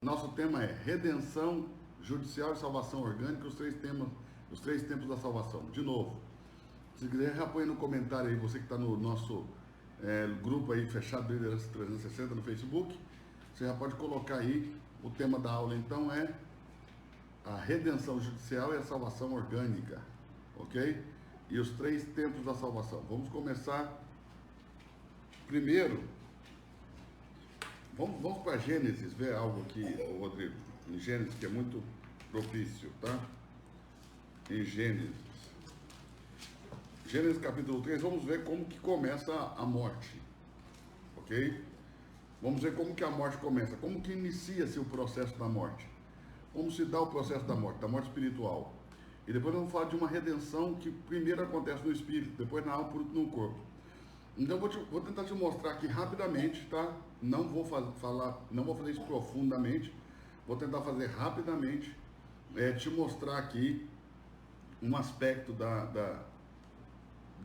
Nosso tema é redenção judicial e salvação orgânica, os três tempos da salvação. De novo, se quiser já põe no comentário aí, você que está no nosso grupo aí fechado, Liderança 360 no Facebook, você já pode colocar aí, o tema da aula então é a redenção judicial e a salvação orgânica, ok? E os três tempos da salvação. Vamos começar primeiro. Vamos para Gênesis ver algo aqui, Rodrigo. Em Gênesis, que é muito propício, tá? Em Gênesis. Gênesis capítulo 3, vamos ver como que começa a morte. Ok? Vamos ver como que a morte começa. Como que inicia-se o processo da morte. Como se dá o processo da morte espiritual. E depois vamos falar de uma redenção que primeiro acontece no espírito, depois na alma, por último no corpo. Então vou tentar te mostrar aqui rapidamente, tá? Não vou fazer isso profundamente. Vou tentar fazer rapidamente, te mostrar aqui um aspecto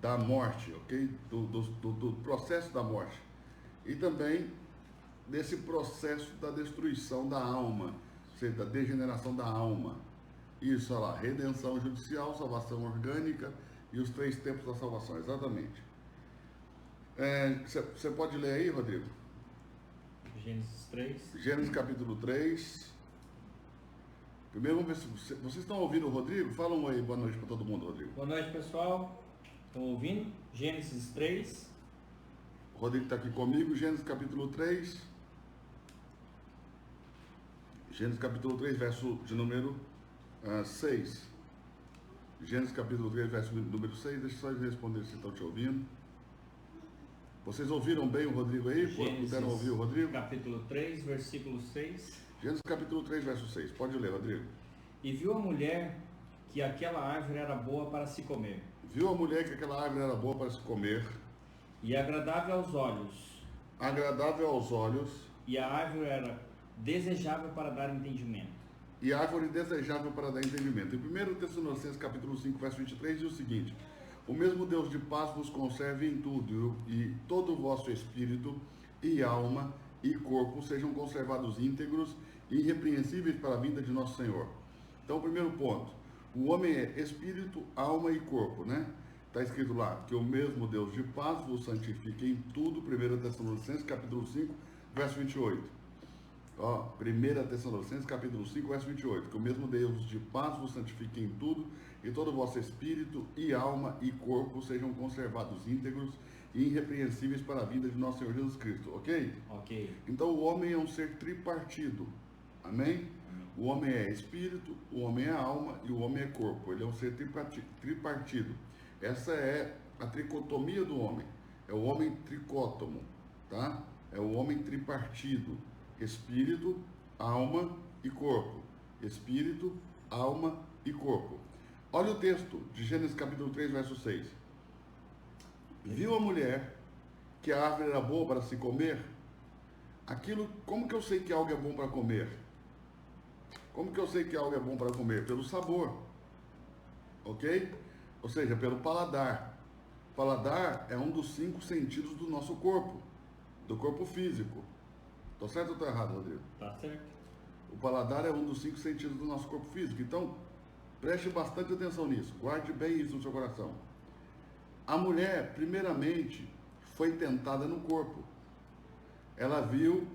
da morte, ok? Do processo da morte. E também desse processo da destruição da alma, ou seja, da degeneração da alma. Isso, olha lá, redenção judicial, salvação orgânica e os três tempos da salvação, exatamente. Você pode ler aí, Rodrigo? Gênesis 3. Gênesis capítulo 3. Primeiro vamos ver se vocês estão ouvindo o Rodrigo. Fala um aí, boa noite para todo mundo, Rodrigo. Boa noite, pessoal. Estão ouvindo? Gênesis 3. O Rodrigo está aqui comigo, Gênesis capítulo 3. Gênesis capítulo 3, verso de número 6. Gênesis capítulo 3, verso número 6. Deixa eu só responder se estão te ouvindo. Vocês ouviram bem o Rodrigo aí? Puderam ouvir o Rodrigo? Capítulo 3, versículo 6. Gênesis capítulo 3, verso 6. Pode ler, Rodrigo. E viu a mulher que aquela árvore era boa para se comer. Viu a mulher que aquela árvore era boa para se comer. E agradável aos olhos. Agradável aos olhos. E a árvore era desejável para dar entendimento. E árvore desejável para dar entendimento. Em 1 Tessalonicenses capítulo 5, verso 23, diz o seguinte: o mesmo Deus de paz vos conserve em tudo, e todo o vosso espírito, e alma, e corpo sejam conservados íntegros e irrepreensíveis para a vinda de nosso Senhor. Então, o primeiro ponto, o homem é espírito, alma e corpo, né? Está escrito lá, que o mesmo Deus de paz vos santifique em tudo, 1 Tessalonicenses capítulo 5, verso 28. 1 Tessalonicenses capítulo 5, verso 28, que o mesmo Deus de paz vos santifique em tudo, e todo o vosso espírito, e alma, e corpo sejam conservados íntegros e irrepreensíveis para a vinda de nosso Senhor Jesus Cristo, ok? Ok. Então o homem é um ser tripartido, amém? O homem é espírito, o homem é alma e o homem é corpo, ele é um ser tripartido. Essa é a tricotomia do homem, é o homem tricótomo, tá? É o homem tripartido. Espírito, alma e corpo. Espírito, alma e corpo. Olha o texto de Gênesis capítulo 3, verso 6. Viu a mulher que a árvore era boa para se comer? Como que eu sei que algo é bom para comer? Como que eu sei que algo é bom para comer? Pelo sabor. Ok? Ou seja, pelo paladar. Paladar é um dos 5 sentidos do nosso corpo, do corpo físico. Estou certo ou estou errado, Rodrigo? Tá certo. O paladar é um dos 5 sentidos do nosso corpo físico. Então, preste bastante atenção nisso. Guarde bem isso no seu coração. A mulher, primeiramente, foi tentada no corpo. Ela viu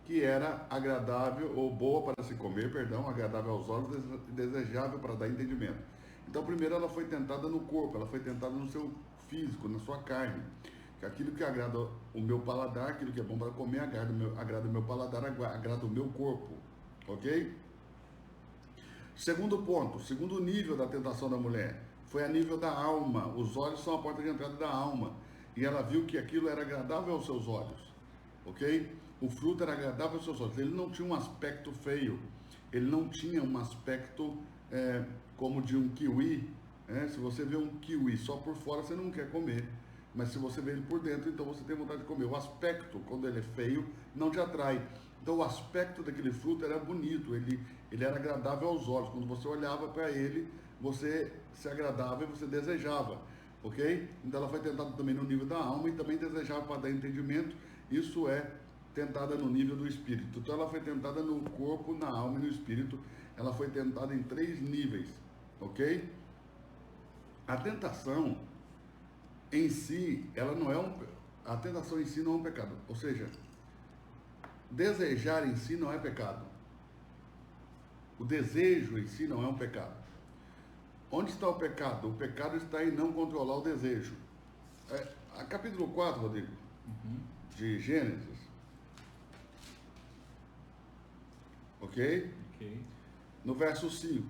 que era agradável ou boa para se comer, agradável aos olhos e desejável para dar entendimento. Então, primeiro ela foi tentada no corpo, ela foi tentada no seu físico, na sua carne. Aquilo que agrada o meu paladar, aquilo que é bom para comer, agrada o meu paladar, agrada o meu corpo. Ok? Segundo ponto, segundo nível da tentação da mulher, foi a nível da alma. Os olhos são a porta de entrada da alma. E ela viu que aquilo era agradável aos seus olhos. Ok? O fruto era agradável aos seus olhos. Ele não tinha um aspecto feio. Ele não tinha um aspecto como de um kiwi. Se você vê um kiwi só por fora, você não quer comer. Mas se você vê ele por dentro, então você tem vontade de comer. O aspecto, quando ele é feio, não te atrai. Então o aspecto daquele fruto era bonito, ele era agradável aos olhos. Quando você olhava para ele, você se agradava e você desejava. Ok? Então ela foi tentada também no nível da alma e também desejava para dar entendimento. Isso é tentada no nível do espírito. Então ela foi tentada no corpo, na alma e no espírito. Ela foi tentada em 3 níveis, ok? A tentação em si, ela não é a tentação em si não é um pecado. Ou seja, desejar em si não é pecado. O desejo em si não é um pecado. Onde está o pecado? O pecado está em não controlar o desejo. A capítulo 4, Rodrigo, de Gênesis. Ok? Ok. No verso 5.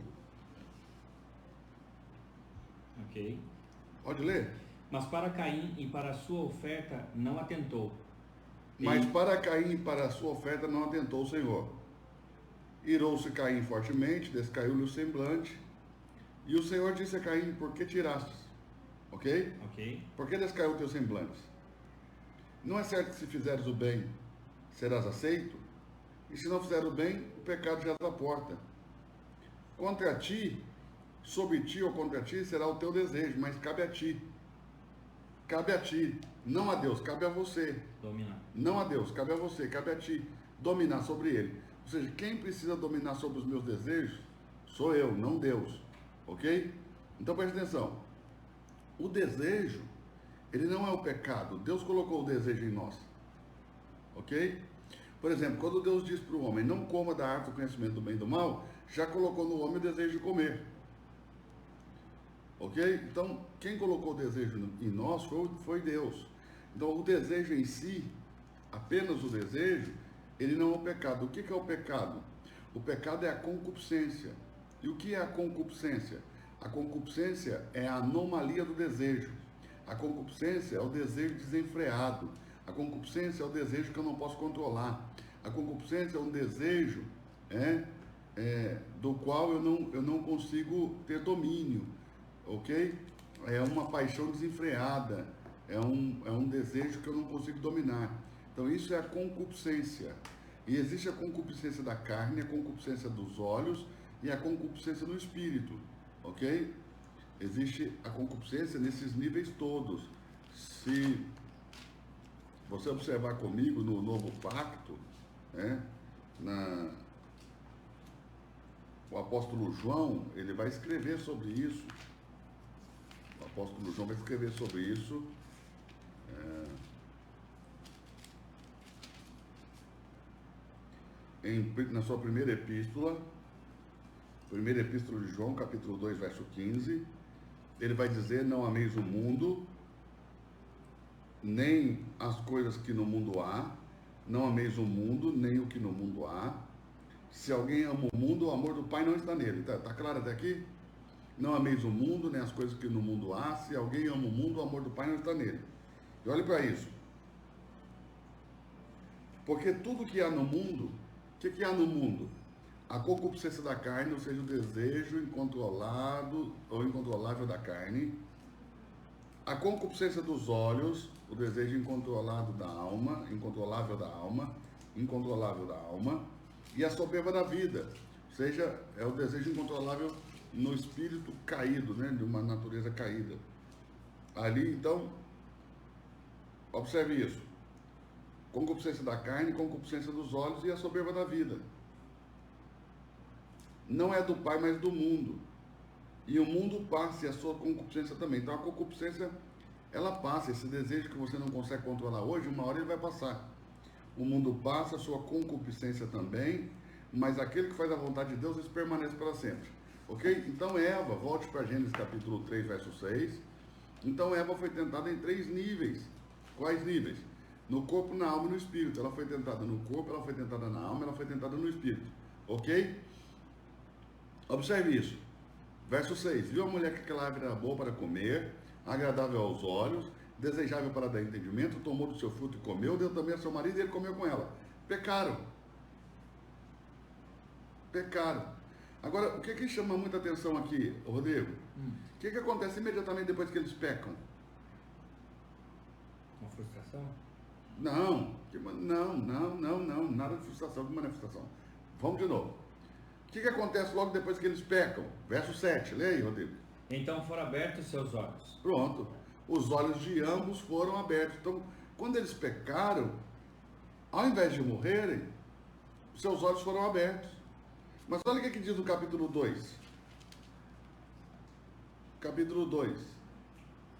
Ok. Pode ler? Mas para Caim e para a sua oferta não atentou. Mas para Caim e para a sua oferta não atentou o Senhor. Irou-se Caim fortemente, descaiu-lhe o semblante. E o Senhor disse a Caim: por que tirastes? Ok? Ok. Por que descaiu o teu semblante? Não é certo que se fizeres o bem, serás aceito? E se não fizer o bem, o pecado já está à porta. Contra ti, sobre ti ou contra ti, será o teu desejo, mas cabe a ti. Cabe a ti, não a Deus, cabe a você. Dominar. Não a Deus, cabe a você, cabe a ti dominar sobre ele. Ou seja, quem precisa dominar sobre os meus desejos sou eu, não Deus. Ok? Então preste atenção. O desejo, ele não é o pecado. Deus colocou o desejo em nós. Ok? Por exemplo, quando Deus diz para o homem: não coma da árvore do conhecimento do bem e do mal, já colocou no homem o desejo de comer. Ok? Então, quem colocou o desejo em nós foi Deus. Então, o desejo em si, apenas o desejo, ele não é o pecado. O que é o pecado? O pecado é a concupiscência. E o que é a concupiscência? A concupiscência é a anomalia do desejo. A concupiscência é o desejo desenfreado. A concupiscência é o desejo que eu não posso controlar. A concupiscência é um desejo do qual eu não consigo ter domínio. Ok? É uma paixão desenfreada. É um desejo que eu não consigo dominar. Então isso é a concupiscência. E existe a concupiscência da carne, a concupiscência dos olhos e a concupiscência do espírito. Ok? Existe a concupiscência nesses níveis todos. Se você observar comigo no Novo Pacto, o apóstolo João, ele vai escrever sobre isso. O apóstolo João vai escrever sobre isso. Na sua primeira epístola de João, capítulo 2, verso 15, ele vai dizer: não ameis o mundo, nem as coisas que no mundo há, não ameis o mundo, nem o que no mundo há. Se alguém ama o mundo, o amor do Pai não está nele. Tá claro até aqui? Não ameis o mundo, nem as coisas que no mundo há. Se alguém ama o mundo, o amor do Pai não está nele. E olhe para isso. Porque tudo que há no mundo, o que há no mundo? A concupiscência da carne, ou seja, o desejo incontrolado ou incontrolável da carne. A concupiscência dos olhos, o desejo incontrolável da alma. E a soberba da vida, ou seja, é o desejo incontrolável no espírito caído, de uma natureza caída. Ali, então, observe isso. Concupiscência da carne, concupiscência dos olhos e a soberba da vida. Não é do Pai, mas do mundo. E o mundo passa e a sua concupiscência também. Então a concupiscência, ela passa. Esse desejo que você não consegue controlar hoje, uma hora ele vai passar. O mundo passa, a sua concupiscência também, mas aquele que faz a vontade de Deus, isso permanece para sempre. Ok? Então Eva, volte para Gênesis capítulo 3, verso 6. Então Eva foi tentada em 3 níveis. Quais níveis? No corpo, na alma e no espírito. Ela foi tentada no corpo, ela foi tentada na alma, ela foi tentada no espírito. Ok? Observe isso. Verso 6. Viu a mulher que aquela árvore era boa para comer, agradável aos olhos, desejável para dar entendimento, tomou do seu fruto e comeu, deu também a seu marido e ele comeu com ela. Pecaram. Agora, o que chama muita atenção aqui, Rodrigo? O que acontece imediatamente depois que eles pecam? Uma frustração? Não, nada de frustração, que manifestação. Vamos de novo. O que acontece logo depois que eles pecam? Verso 7, leia aí, Rodrigo. Então foram abertos seus olhos. Pronto. Os olhos de ambos foram abertos. Então, quando eles pecaram, Ao invés de morrerem, seus olhos foram abertos. Mas olha o que diz no capítulo 2. Capítulo 2.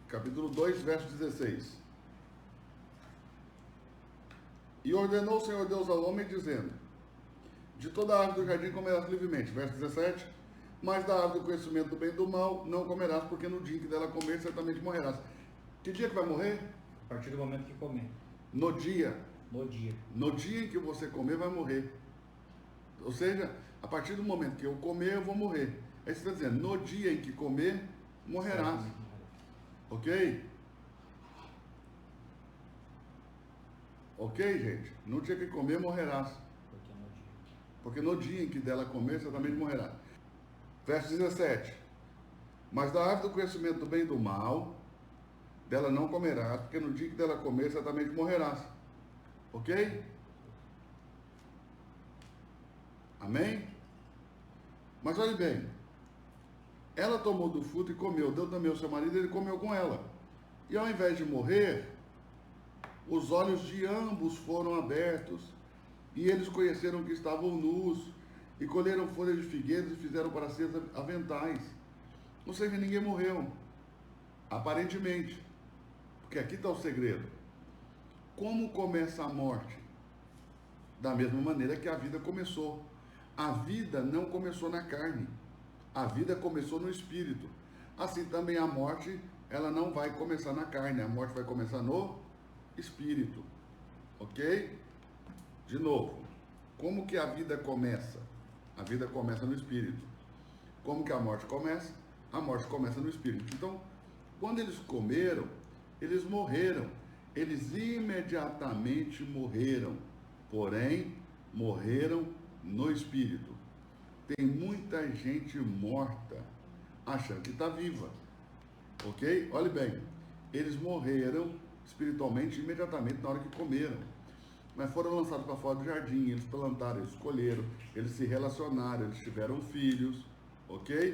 Capítulo 2, verso 16. E ordenou o Senhor Deus ao homem, dizendo: de toda a árvore do jardim comerás livremente. Verso 17. Mas da árvore do conhecimento do bem e do mal não comerás, porque no dia em que dela comer, certamente morrerás. Que dia que vai morrer? A partir do momento que comer. No dia. No dia. No dia em que você comer, vai morrer. Ou seja, a partir do momento que eu comer, eu vou morrer. Aí você está dizendo, no dia em que comer, morrerás. Ok? Ok, gente? No dia que comer, morrerás. Porque no dia em que dela comer, certamente morrerá. Verso 17. Mas da árvore do conhecimento do bem e do mal, dela não comerás, porque no dia que dela comer, certamente morrerás. Ok? Amém? Mas olhe bem. Ela tomou do fruto e comeu, deu também ao seu marido, ele comeu com ela. E ao invés de morrer, os olhos de ambos foram abertos, e eles conheceram que estavam nus, e colheram folhas de figueiras e fizeram para si aventais. Ou seja, ninguém morreu, aparentemente. Porque aqui está o segredo. Como começa a morte? Da mesma maneira que a vida começou. A vida não começou na carne. A vida começou no espírito. Assim também a morte, ela não vai começar na carne. A morte vai começar no espírito. Ok? De novo. Como que a vida começa? A vida começa no espírito. Como que a morte começa? A morte começa no espírito. Então, quando eles comeram, eles morreram. Eles imediatamente morreram. Porém, morreram no espírito. Tem muita gente morta achando que está viva. Ok? Olhe bem. Eles morreram espiritualmente imediatamente na hora que comeram. Mas foram lançados para fora do jardim, eles plantaram, eles colheram, eles se relacionaram, eles tiveram filhos, ok?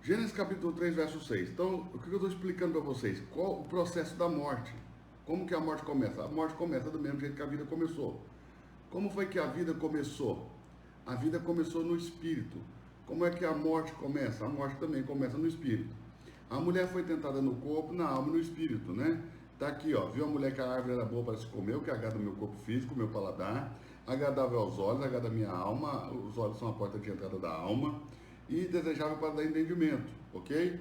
Gênesis capítulo 3, verso 6. Então, o que eu estou explicando para vocês? Qual o processo da morte? Como que a morte começa? A morte começa do mesmo jeito que a vida começou. Como foi que a vida começou? A vida começou no espírito. Como é que a morte começa? A morte também começa no espírito. A mulher foi tentada no corpo, na alma e no espírito, né? Tá aqui, ó, viu a mulher que a árvore era boa para se comer, o que agrada o meu corpo físico, o meu paladar, agradável aos olhos, agrada a minha alma, os olhos são a porta de entrada da alma, e desejável para dar entendimento, ok?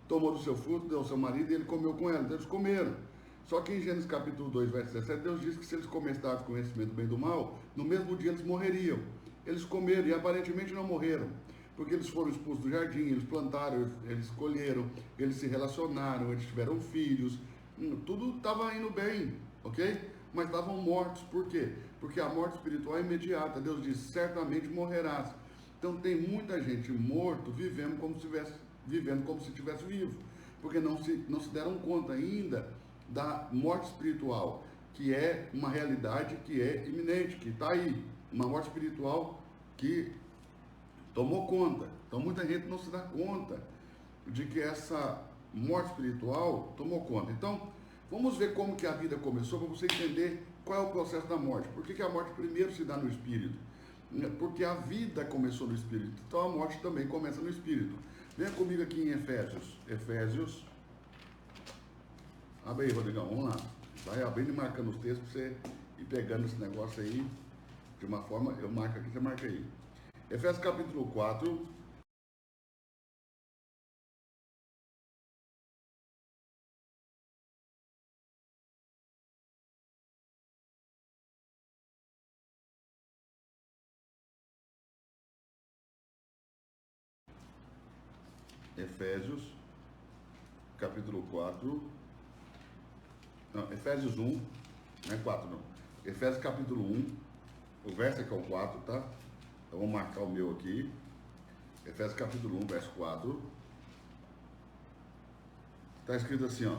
Tomou do seu fruto, deu ao seu marido e ele comeu com ela, então eles comeram. Só que em Gênesis capítulo 2, verso 17, Deus diz que se eles comessem da árvore do conhecimento do bem e do mal, no mesmo dia eles morreriam. Eles comeram e aparentemente não morreram, porque eles foram expulsos do jardim, eles plantaram, eles colheram, eles se relacionaram, eles tiveram filhos, tudo estava indo bem, ok? Mas estavam mortos, por quê? Porque a morte espiritual é imediata. Deus diz, certamente morrerás. Então tem muita gente morto vivendo como se estivesse vivo, porque não se deram conta ainda da morte espiritual, que é uma realidade que é iminente, que está aí, uma morte espiritual que tomou conta. Então muita gente não se dá conta de que essa morte espiritual tomou conta. Então, vamos ver como que a vida começou, para você entender qual é o processo da morte. Por que a morte primeiro se dá no espírito? Porque a vida começou no espírito, então a morte também começa no espírito. Venha comigo aqui em Efésios. Efésios. Abre aí, Rodrigão, vamos lá. Vai abrindo e marcando os textos para você ir pegando esse negócio aí de uma forma, eu marco aqui, você marca aí. Efésios capítulo 4. Efésios, capítulo 4, não, Efésios 1, não é 4 não, Efésios capítulo 1, o verso aqui é o 4, tá? Eu vou marcar o meu aqui, Efésios capítulo 1, verso 4, está escrito assim, ó,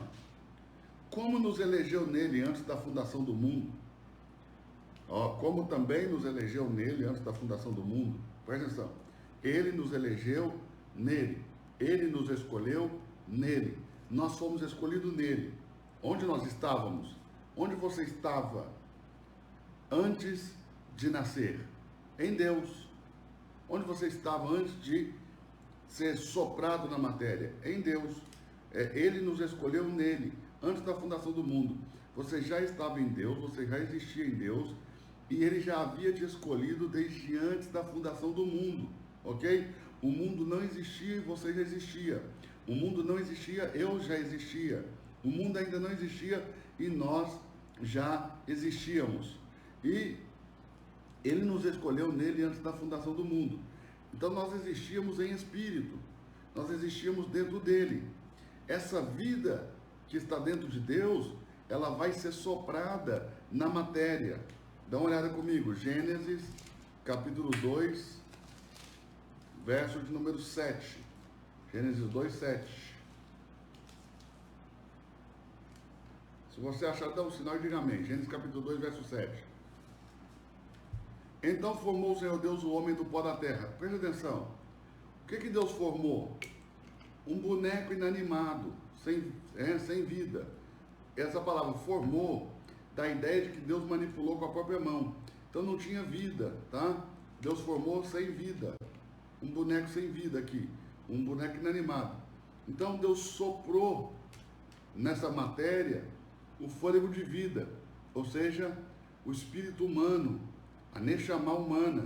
como nos elegeu nele antes da fundação do mundo, ó, como também nos elegeu nele antes da fundação do mundo, presta atenção, ele nos elegeu nele, ele nos escolheu nele, nós fomos escolhidos nele. Onde nós estávamos? Onde você estava antes de nascer? Em Deus. Onde você estava antes de ser soprado na matéria? Em Deus. Ele nos escolheu nele, antes da fundação do mundo. Você já estava em Deus, você já existia em Deus, e ele já havia te escolhido desde antes da fundação do mundo, ok? O mundo não existia e você já existia. O mundo não existia, eu já existia. O mundo ainda não existia e nós já existíamos. E ele nos escolheu nele antes da fundação do mundo. Então nós existíamos em espírito, nós existíamos dentro dele. Essa vida que está dentro de Deus, ela vai ser soprada na matéria. Dá uma olhada comigo, Gênesis capítulo 2, verso de número 7. Gênesis 2, 7. Se você achar, dá um sinal e diga amém. Gênesis capítulo 2, verso 7. Então formou o Senhor Deus o homem do pó da terra. Preste atenção. O que Deus formou? Um boneco inanimado, sem vida. Essa palavra formou dá a ideia de que Deus manipulou com a própria mão. Então não tinha vida, tá? Deus formou sem vida. Um boneco sem vida aqui. Um boneco inanimado. Então Deus soprou nessa matéria o fôlego de vida. Ou seja, o espírito humano. A Neshama humana.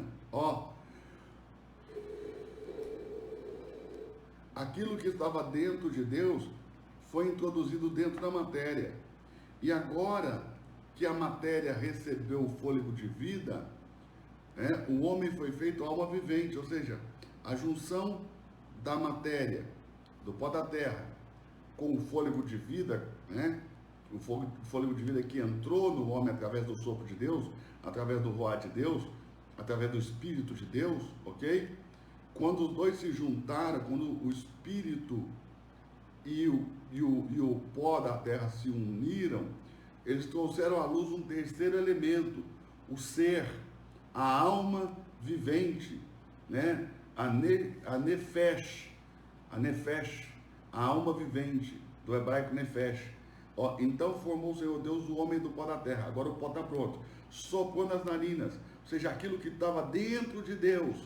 Aquilo que estava dentro de Deus foi introduzido dentro da matéria. E agora que a matéria recebeu o fôlego de vida, o homem foi feito alma vivente, ou seja, a junção da matéria, do pó da terra, com o fôlego de vida, o fôlego de vida que entrou no homem através do sopro de Deus, através do Ruá de Deus, através do Espírito de Deus, ok? Quando os dois se juntaram, quando o Espírito e o pó da terra se uniram, eles trouxeram à luz um terceiro elemento, o ser, a alma vivente, a nefesh, a alma vivente, do hebraico nefesh. Então formou o Senhor Deus o homem do pó da terra. Agora o pó está pronto. Soprou nas narinas, ou seja, aquilo que estava dentro de Deus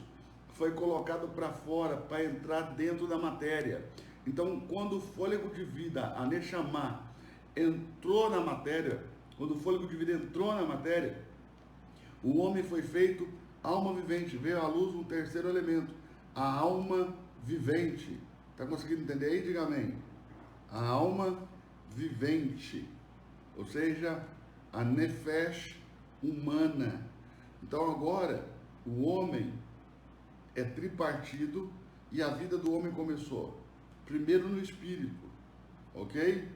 foi colocado para fora, para entrar dentro da matéria. Então, quando o fôlego de vida, a Neshama, entrou na matéria, quando o fôlego de vida entrou na matéria, o homem foi feito alma vivente. Veio à luz um terceiro elemento, a alma vivente. Está conseguindo entender aí? Diga amém. A alma vivente, ou seja, a nefesh humana. Então agora o homem é tripartido e a vida do homem começou primeiro no espírito, ok?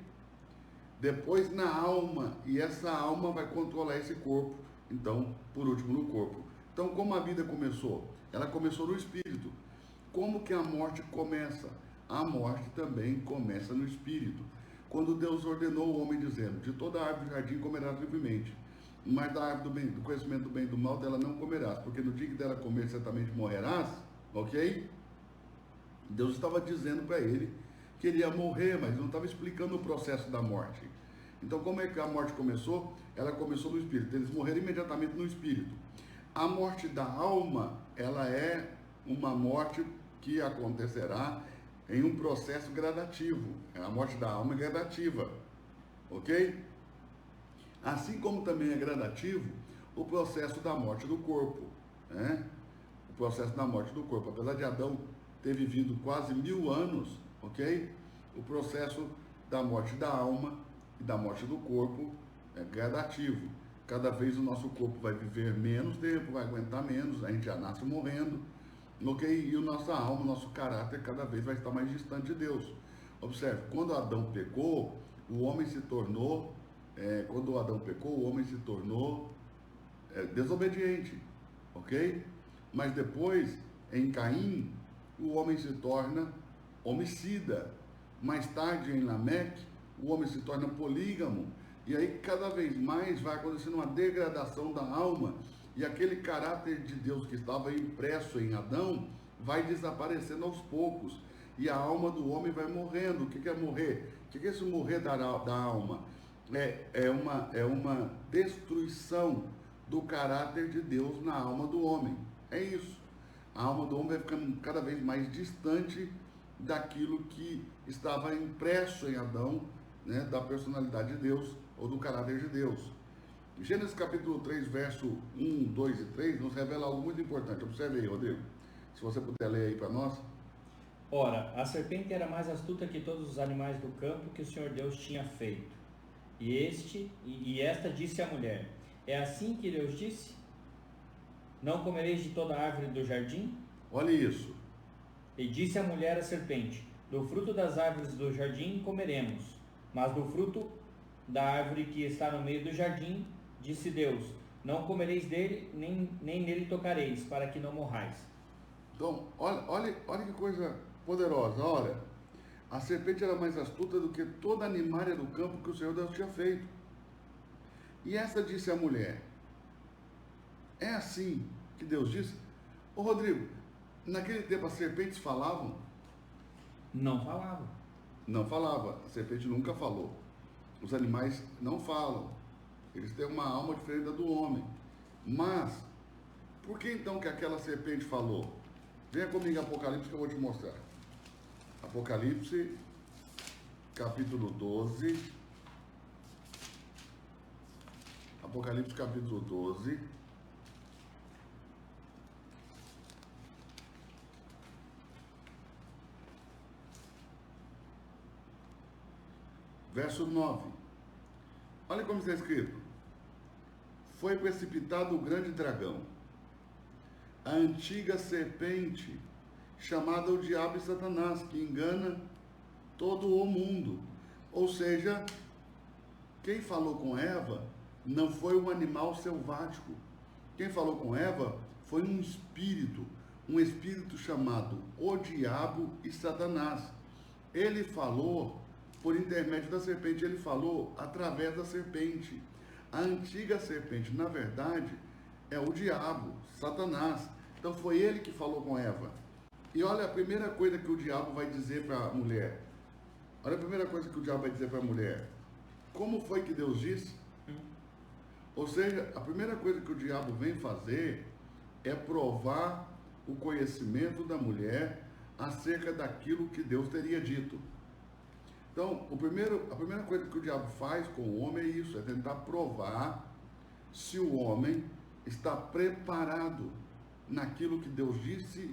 Depois na alma, e essa alma vai controlar esse corpo, então por último no corpo. Então como a vida começou? Ela começou no espírito. Como que a morte começa? A morte também começa no espírito. Quando Deus ordenou o homem dizendo, de toda a árvore do jardim comerás livremente, mas da árvore do conhecimento do bem e do mal dela não comerás, porque no dia que dela comer certamente morrerás, ok? Deus estava dizendo para ele que ele ia morrer, mas não estava explicando o processo da morte. Então como é que a morte começou? Ela começou no espírito, eles morreram imediatamente no espírito. A morte da alma, ela é uma morte que acontecerá em um processo gradativo. A morte da alma é gradativa, ok? Assim como também é gradativo o processo da morte do corpo, O processo da morte do corpo. Apesar de Adão ter vivido quase 1000 anos, ok? O processo da morte da alma e da morte do corpo é gradativo. Cada vez o nosso corpo vai viver menos tempo, vai aguentar menos, a gente já nasce morrendo, ok? E a nossa alma, o nosso caráter cada vez vai estar mais distante de Deus. Observe, quando Adão pecou, o homem se tornou, desobediente, ok? Mas depois, em Caim, o homem se torna homicida. Mais tarde, em Lameque, o homem se torna polígamo. E aí, cada vez mais, vai acontecendo uma degradação da alma. E aquele caráter de Deus que estava impresso em Adão, vai desaparecendo aos poucos. E a alma do homem vai morrendo. O que é morrer? O que é esse morrer da alma? É uma destruição do caráter de Deus na alma do homem. É isso. A alma do homem vai ficando cada vez mais distante daquilo que estava impresso em Adão, né, da personalidade de Deus ou do caráter de Deus. Gênesis capítulo 3, verso 1, 2 e 3 nos revela algo muito importante. Observe aí, Rodrigo. Se você puder ler aí para nós. Ora, a serpente era mais astuta que todos os animais do campo que o Senhor Deus tinha feito. E esta disse à mulher: é assim que Deus disse? Não comereis de toda a árvore do jardim? Olha isso. E disse a mulher à serpente: do fruto das árvores do jardim comeremos, mas do fruto da árvore que está no meio do jardim, disse Deus: não comereis dele, nem nele tocareis, para que não morrais. Então, olha que coisa poderosa. Olha, a serpente era mais astuta do que toda animária do campo que o Senhor Deus tinha feito. E essa disse à mulher: é assim que Deus disse? Ô Rodrigo, naquele tempo as serpentes falavam? Não falava. Não falava. A serpente nunca falou. Os animais não falam. Eles têm uma alma diferente da do homem. Mas, por que então que aquela serpente falou? Venha comigo em Apocalipse que eu vou te mostrar. Apocalipse, capítulo 12. Apocalipse, capítulo 12. Verso 9. Olha como está escrito. Foi precipitado o grande dragão, a antiga serpente, chamada o diabo e Satanás, que engana todo o mundo. Ou seja, quem falou com Eva não foi um animal selvático. Quem falou com Eva foi um espírito chamado o diabo e Satanás. Ele falou por intermédio da serpente, ele falou através da serpente. A antiga serpente, na verdade, é o diabo, Satanás. Então foi ele que falou com Eva. E olha a primeira coisa que o diabo vai dizer para a mulher. Olha a primeira coisa que o diabo vai dizer para a mulher. Como foi que Deus disse? Ou seja, a primeira coisa que o diabo vem fazer é provar o conhecimento da mulher acerca daquilo que Deus teria dito. Então, a primeira coisa que o diabo faz com o homem é isso, é tentar provar se o homem está preparado naquilo que Deus disse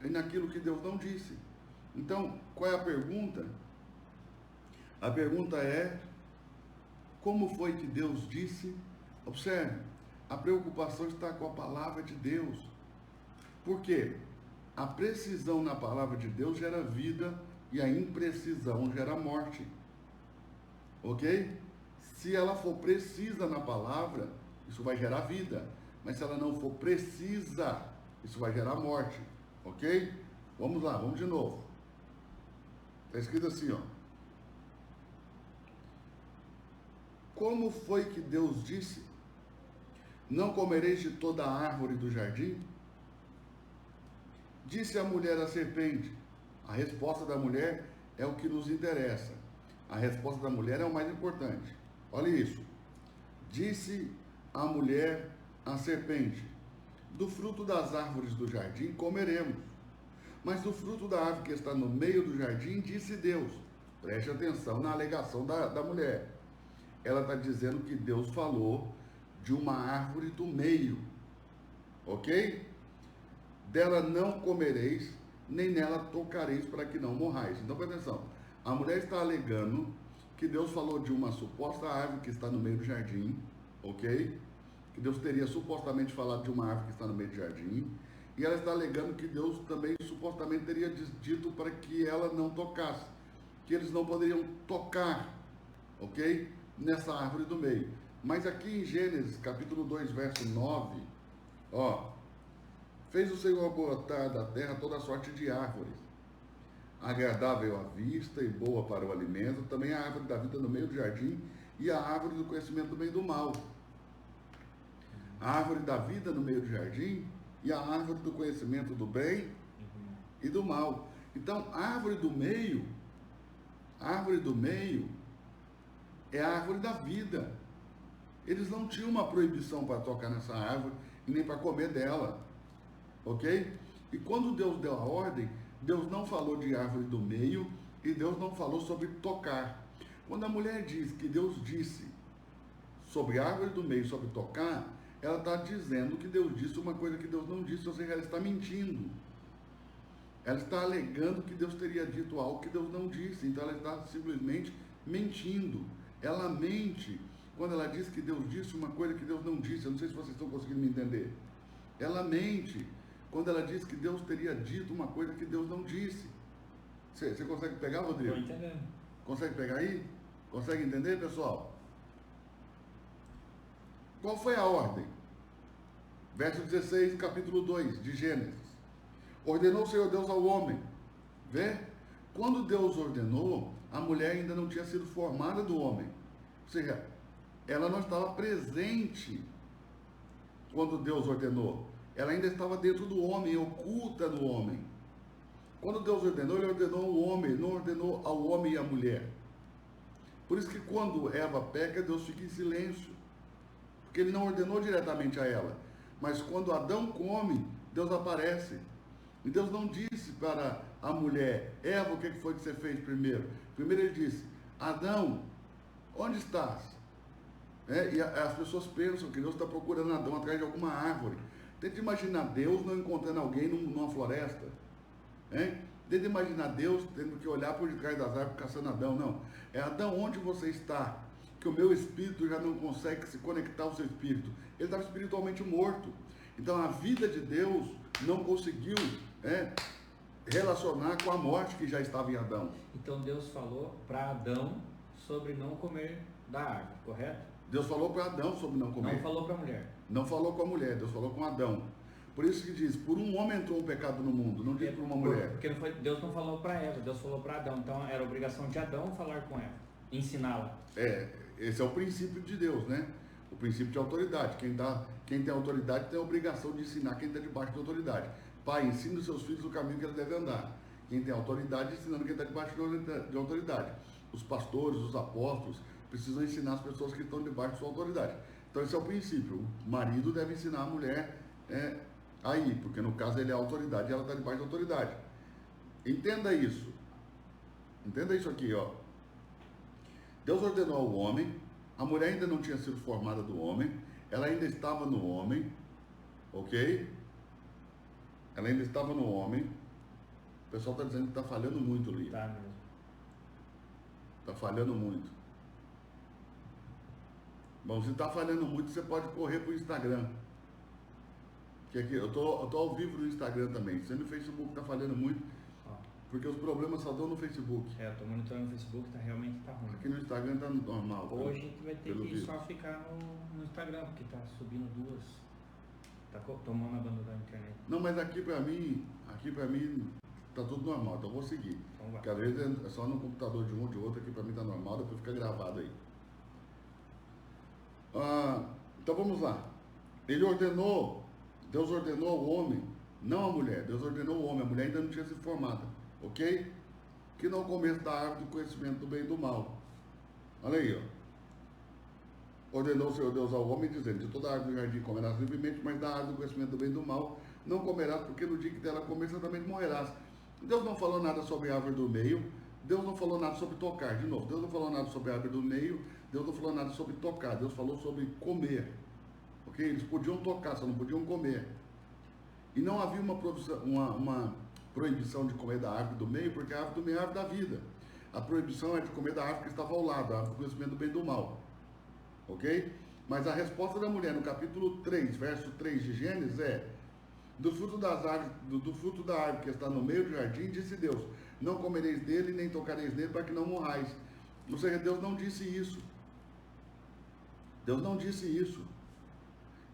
e naquilo que Deus não disse. Então, qual é a pergunta? A pergunta é: como foi que Deus disse? Observe, a preocupação está com a palavra de Deus. Por quê? A precisão na palavra de Deus gera vida e a imprecisão gera morte. Ok? Se ela for precisa na palavra, isso vai gerar vida. Mas se ela não for precisa, isso vai gerar morte. Ok? Vamos lá, vamos de novo. Está escrito assim, ó. Como foi que Deus disse? Não comereis de toda a árvore do jardim? Disse a mulher à serpente. A resposta da mulher é o que nos interessa. A resposta da mulher é o mais importante. Olha isso. Disse a mulher à serpente: do fruto das árvores do jardim comeremos, mas do fruto da árvore que está no meio do jardim, disse Deus. Preste atenção na alegação da mulher. Ela está dizendo que Deus falou de uma árvore do meio. Ok? Dela não comereis, nem nela tocareis, para que não morrais. Então, presta atenção. A mulher está alegando que Deus falou de uma suposta árvore que está no meio do jardim, ok? Que Deus teria supostamente falado de uma árvore que está no meio do jardim. E ela está alegando que Deus também supostamente teria dito para que ela não tocasse. Que eles não poderiam tocar, ok? Nessa árvore do meio. Mas aqui em Gênesis, capítulo 2, verso 9, ó. Fez o Senhor brotar da terra toda sorte de árvores, agradável à vista e boa para o alimento, também a árvore da vida no meio do jardim e a árvore do conhecimento do bem e do mal. A árvore da vida no meio do jardim e a árvore do conhecimento do bem e do mal. Então, a árvore do meio é a árvore da vida. Eles não tinham uma proibição para tocar nessa árvore e nem para comer dela, ok? E quando Deus deu a ordem, Deus não falou de árvore do meio e Deus não falou sobre tocar. Quando a mulher diz que Deus disse sobre a árvore do meio, sobre tocar, ela está dizendo que Deus disse uma coisa que Deus não disse, ou seja, ela está mentindo. Ela está alegando que Deus teria dito algo que Deus não disse, então ela está simplesmente mentindo. Ela mente quando ela diz que Deus disse uma coisa que Deus não disse. Eu não sei se vocês estão conseguindo me entender. Ela mente quando ela diz que Deus teria dito uma coisa que Deus não disse. Você consegue pegar, Rodrigo? Estou entendendo. Consegue pegar aí? Consegue entender, pessoal? Qual foi a ordem? Verso 16, capítulo 2 de Gênesis. Ordenou o Senhor Deus ao homem. Vê? Quando Deus ordenou, a mulher ainda não tinha sido formada do homem. Ou seja, ela não estava presente quando Deus ordenou. Ela ainda estava dentro do homem, oculta no homem. Quando Deus ordenou, Ele ordenou o homem, não ordenou ao homem e à mulher. Por isso que quando Eva peca, Deus fica em silêncio. Porque Ele não ordenou diretamente a ela. Mas quando Adão come, Deus aparece. E Deus não disse para a mulher, Eva, o que foi que você fez primeiro? Primeiro Ele disse, Adão, onde estás? E as pessoas pensam que Deus está procurando Adão atrás de alguma árvore. Tenta imaginar Deus não encontrando alguém numa floresta. Tenta imaginar Deus tendo que olhar por detrás das árvores caçando Adão. Não. É Adão, onde você está? Que o meu espírito já não consegue se conectar ao seu espírito. Ele estava espiritualmente morto. Então a vida de Deus não conseguiu relacionar com a morte que já estava em Adão. Então Deus falou para Adão sobre não comer da árvore, correto? Deus falou para Adão sobre não comer. Não falou para a mulher. Não falou com a mulher, Deus falou com Adão. Por isso que diz, por um homem entrou o pecado no mundo, não diz por uma mulher. Porque Deus não falou para Eva, Deus falou para Adão. Então era obrigação de Adão falar com Eva, ensiná-la. Esse é o princípio de Deus, né? O princípio de autoridade. Quem tem autoridade tem a obrigação de ensinar quem está debaixo de autoridade. Pai, ensina os seus filhos o caminho que eles devem andar. Quem tem autoridade, ensinando quem está debaixo de autoridade. Os pastores, os apóstolos, precisam ensinar as pessoas que estão debaixo de sua autoridade. Então esse é o princípio. O marido deve ensinar a mulher aí, porque no caso ele é a autoridade e ela está debaixo de autoridade. Entenda isso. Entenda isso aqui, ó. Deus ordenou ao homem, a mulher ainda não tinha sido formada do homem, ela ainda estava no homem, ok? Ela ainda estava no homem. O pessoal está dizendo que está falhando muito ali. Tá mesmo. Está falhando muito. Bom, se está falhando muito, você pode correr para o Instagram. Que aqui, eu tô ao vivo no Instagram também. Se no Facebook está falhando muito, porque os problemas só dão no Facebook. Eu estou monitorando o Facebook, realmente está ruim. Aqui no Instagram está normal. Hoje a gente vai ter que visto. só ficar no Instagram, porque está subindo duas. Está tomando a banda da internet. Não, mas aqui para mim tá tudo normal, então eu vou seguir. Então vai. Porque às vezes é só no computador de um ou de outro, aqui para mim tá normal, depois fica gravado aí. Então vamos lá. Deus ordenou ao homem, não a mulher, Deus ordenou ao homem, a mulher ainda não tinha se formado, ok? Que não comesse da árvore do conhecimento do bem e do mal. Olha aí, ó. Ordenou o Senhor Deus ao homem, dizendo, de toda a árvore do jardim comerás livremente, mas da árvore do conhecimento do bem e do mal não comerás, porque no dia que dela comer, certamente morrerás. Deus não falou nada sobre a árvore do meio, Deus não falou nada sobre tocar, de novo, Deus não falou nada sobre a árvore do meio, Deus não falou nada sobre tocar, Deus falou sobre comer. Ok? Eles podiam tocar, só não podiam comer. E não havia uma proibição de comer da árvore do meio, porque a árvore do meio é a árvore da vida. A proibição é de comer da árvore que estava ao lado, a árvore do conhecimento do bem e do mal. Ok? Mas a resposta da mulher no capítulo 3, verso 3 de Gênesis é: do fruto da árvore que está no meio do jardim, disse Deus, não comereis dele, nem tocareis nele, para que não morrais. Ou seja, Deus não disse isso. Deus não disse isso.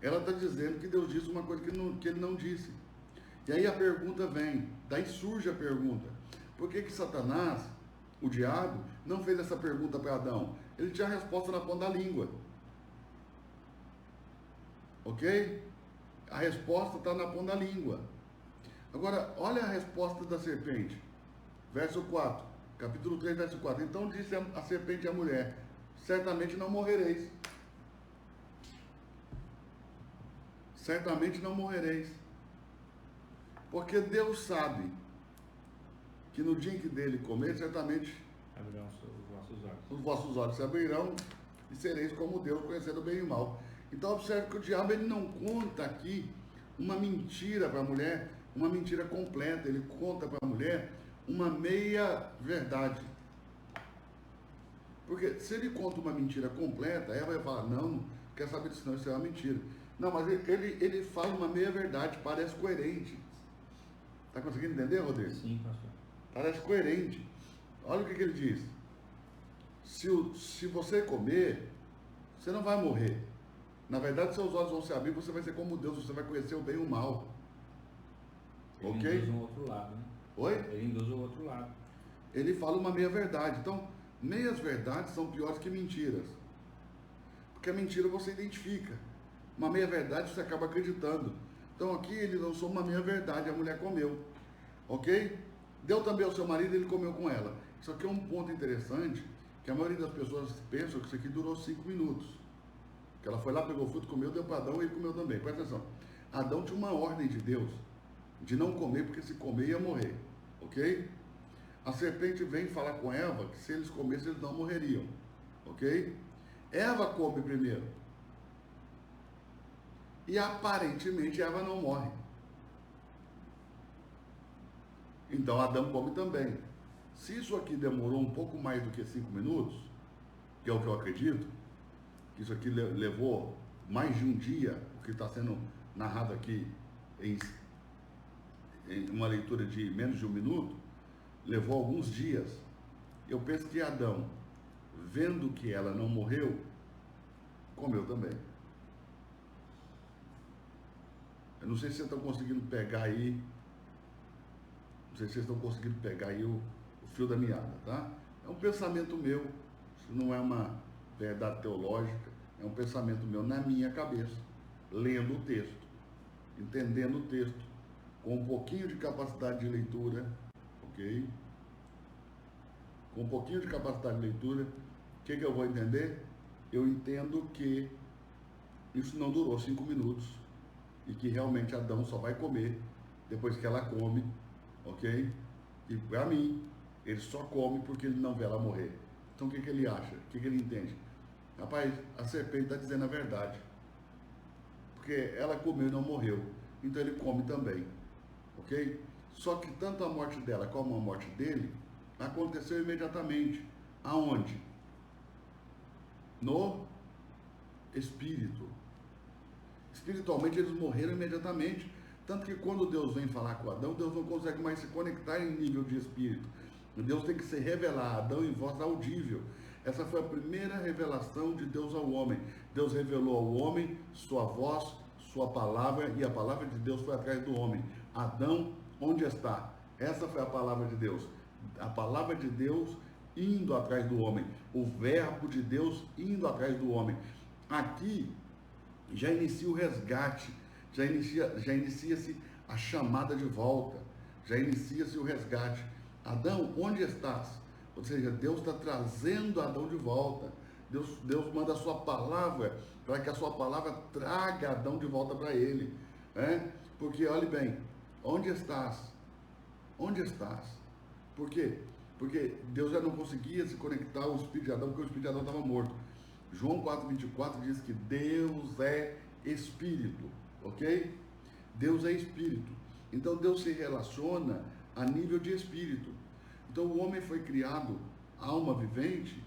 Ela está dizendo que Deus disse uma coisa que ele não disse. E aí a pergunta vem, daí surge a pergunta: por que Satanás, o diabo, não fez essa pergunta para Adão? Ele tinha a resposta na ponta da língua. Ok? A resposta está na ponta da língua. Agora, olha a resposta da serpente. Verso 4. Capítulo 3, verso 4. Então disse a serpente à mulher: certamente não morrereis. certamente não morrereis. Porque Deus sabe que no dia em que dele comer, certamente Abrirão os vossos olhos. os vossos olhos se abrirão e sereis como Deus, conhecendo o bem e o mal. Então observe que o diabo ele não conta aqui uma mentira para a mulher, uma mentira completa. Ele conta para a mulher uma meia verdade. Porque se ele conta uma mentira completa, ela vai falar, não quer saber disso não, isso é uma mentira. Não, mas ele fala uma meia verdade, parece coerente. Está conseguindo entender, Rodrigo? Sim, pastor. Parece coerente. Olha o que ele diz. Se você comer, você não vai morrer. Na verdade, seus olhos vão se abrir, você vai ser como Deus, você vai conhecer o bem e o mal. Ele Ok? induz um outro lado, né? Oi? Ele induz o outro lado. Ele fala uma meia verdade. Então, meias verdades são piores que mentiras. Porque a mentira você identifica. Uma meia verdade você acaba acreditando. Então aqui ele lançou uma meia verdade, a mulher comeu. Ok? Deu também ao seu marido, ele comeu com ela. Isso aqui é um ponto interessante, que a maioria das pessoas pensam que isso aqui durou 5 minutos. Que ela foi lá, pegou o fruto, comeu, deu para Adão e ele comeu também. Presta atenção. Adão tinha uma ordem de Deus de não comer, porque se comer ia morrer. Ok? A serpente vem falar com Eva que se eles comessem, eles não morreriam. Ok? Eva come primeiro. E aparentemente Eva não morre. Então Adão come também. Se isso aqui demorou um pouco mais do que 5 minutos, que é o que eu acredito, que isso aqui levou mais de um dia, o que está sendo narrado aqui em uma leitura de menos de um minuto, levou alguns dias. Eu penso que Adão, vendo que ela não morreu, comeu também. Eu não sei se vocês estão conseguindo pegar aí, não sei se vocês estão conseguindo pegar aí o fio da meada, tá? É um pensamento meu, isso não é uma verdade teológica, é um pensamento meu na minha cabeça, lendo o texto, entendendo o texto, com um pouquinho de capacidade de leitura, ok? Com um pouquinho de capacidade de leitura, o que eu vou entender? Eu entendo que isso não durou 5 minutos e que realmente Adão só vai comer depois que ela come, ok? E para mim, ele só come porque ele não vê ela morrer. Então o que ele acha? O que ele entende? Rapaz, a serpente está dizendo a verdade, porque ela comeu e não morreu, então ele come também, ok? Só que tanto a morte dela como a morte dele aconteceu imediatamente. Aonde? No espírito. Espiritualmente eles morreram imediatamente. Tanto que quando Deus vem falar com Adão, Deus não consegue mais se conectar em nível de espírito. Deus tem que se revelar a Adão em voz audível. Essa foi a primeira revelação de Deus ao homem. Deus revelou ao homem sua voz, sua palavra, e a palavra de Deus foi atrás do homem. Adão, onde está? Essa foi a palavra de Deus. A palavra de Deus indo atrás do homem. O verbo de Deus indo atrás do homem. Aqui já inicia o resgate, já inicia-se a chamada de volta, já inicia-se o resgate. Adão, onde estás? Ou seja, Deus está trazendo Adão de volta. Deus manda a sua palavra para que a sua palavra traga Adão de volta para ele. Porque, olhe bem, onde estás? Onde estás? Por quê? Porque Deus já não conseguia se conectar ao Espírito de Adão, porque o Espírito de Adão estava morto. João 4,24 diz que Deus é Espírito, ok? Deus é Espírito. Então Deus se relaciona a nível de Espírito. Então o homem foi criado alma vivente,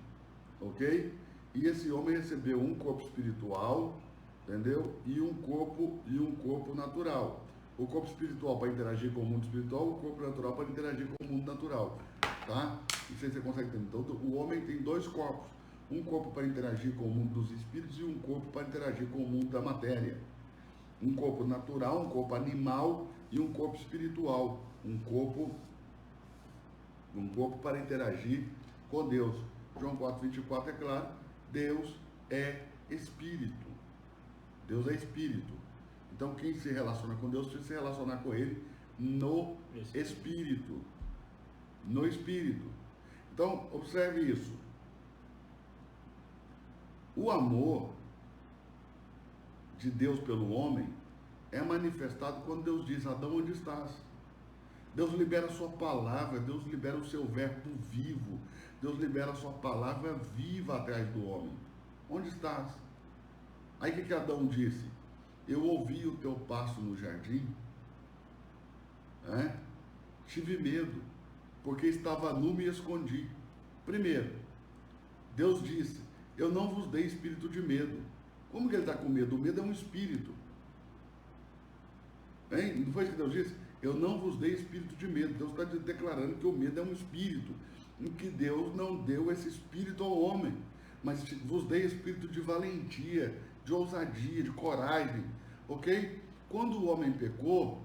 ok? E esse homem recebeu um corpo espiritual, entendeu? E um corpo natural. O corpo espiritual para interagir com o mundo espiritual, o corpo natural para interagir com o mundo natural, tá? Não sei se você consegue entender. Então o homem tem 2 corpos. Um corpo para interagir com o mundo dos espíritos e um corpo para interagir com o mundo da matéria. Um corpo natural, um corpo animal e um corpo espiritual. Um corpo para interagir com Deus. João 4,24 é claro, Deus é Espírito. Deus é Espírito. Então quem se relaciona com Deus precisa se relacionar com Ele no Espírito. No Espírito. Então, observe isso. O amor de Deus pelo homem é manifestado quando Deus diz: Adão, onde estás? Deus libera a sua palavra, Deus libera o seu verbo vivo, Deus libera a sua palavra viva atrás do homem. Onde estás? Aí o que Adão disse? Eu ouvi o teu passo no jardim, tive medo, porque estava nu e me escondi. Primeiro, Deus disse: eu não vos dei espírito de medo. Como que ele está com medo? O medo é um espírito. Não foi isso que Deus disse? Eu não vos dei espírito de medo. Deus está declarando que o medo é um espírito, em que Deus não deu esse espírito ao homem, mas vos dei espírito de valentia, de ousadia, de coragem, ok? Quando o homem pecou,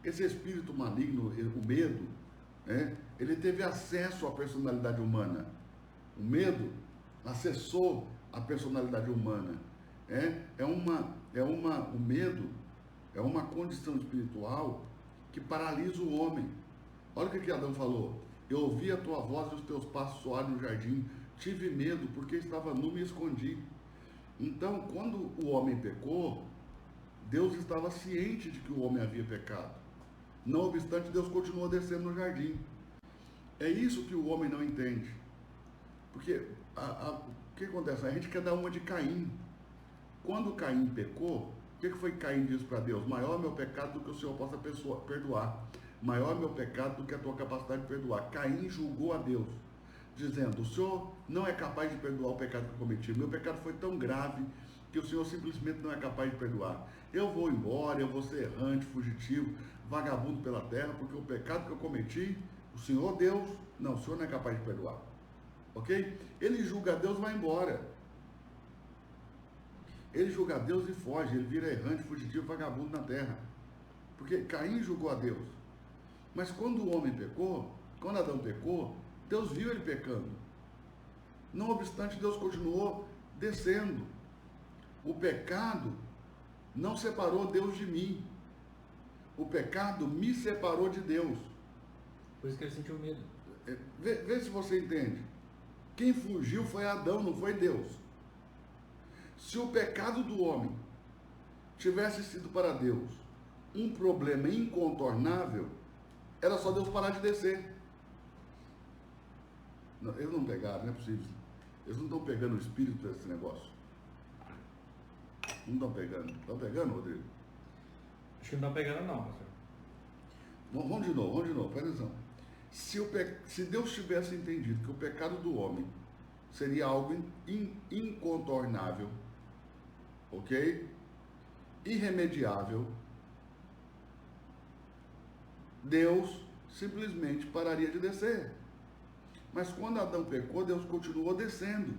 esse espírito maligno, o medo, ele teve acesso à personalidade humana. O medo acessou a personalidade humana. O medo é uma condição espiritual que paralisa o homem. Olha o que Adão falou: eu ouvi a tua voz e os teus passos soaram no jardim, tive medo porque estava nu e me escondi. Então, quando o homem pecou, Deus estava ciente de que o homem havia pecado. Não obstante, Deus continuou descendo no jardim. É isso que o homem não entende. Porque o que acontece? A gente quer dar uma de Caim. Quando Caim pecou, o que foi que Caim disse para Deus? Maior é meu pecado do que o Senhor possa perdoar. Maior é meu pecado do que a tua capacidade de perdoar. Caim julgou a Deus, dizendo: o Senhor não é capaz de perdoar o pecado que eu cometi. Meu pecado foi tão grave que o Senhor simplesmente não é capaz de perdoar. Eu vou embora, eu vou ser errante, fugitivo, vagabundo pela terra, porque o pecado que eu cometi, o Senhor Deus, não, o Senhor não é capaz de perdoar. Ok? Ele julga a Deus e vai embora. Ele julga a Deus e foge, ele vira errante, fugitivo, vagabundo na terra. Porque Caim julgou a Deus. Mas quando o homem pecou, quando Adão pecou, Deus viu ele pecando. Não obstante, Deus continuou descendo. O pecado não separou Deus de mim. O pecado me separou de Deus. Por isso que ele sentiu medo. Vê se você entende. Quem fugiu foi Adão, não foi Deus. Se o pecado do homem tivesse sido para Deus um problema incontornável, era só Deus parar de descer. Não, eles não pegaram, não é possível. Eles não estão pegando o espírito desse negócio. Não estão pegando. Estão pegando, Rodrigo? Acho que não estão pegando não, pastor. Vamos de novo, presta atenção. Se Deus tivesse entendido que o pecado do homem seria algo incontornável, ok? Irremediável, Deus simplesmente pararia de descer. Mas quando Adão pecou, Deus continuou descendo.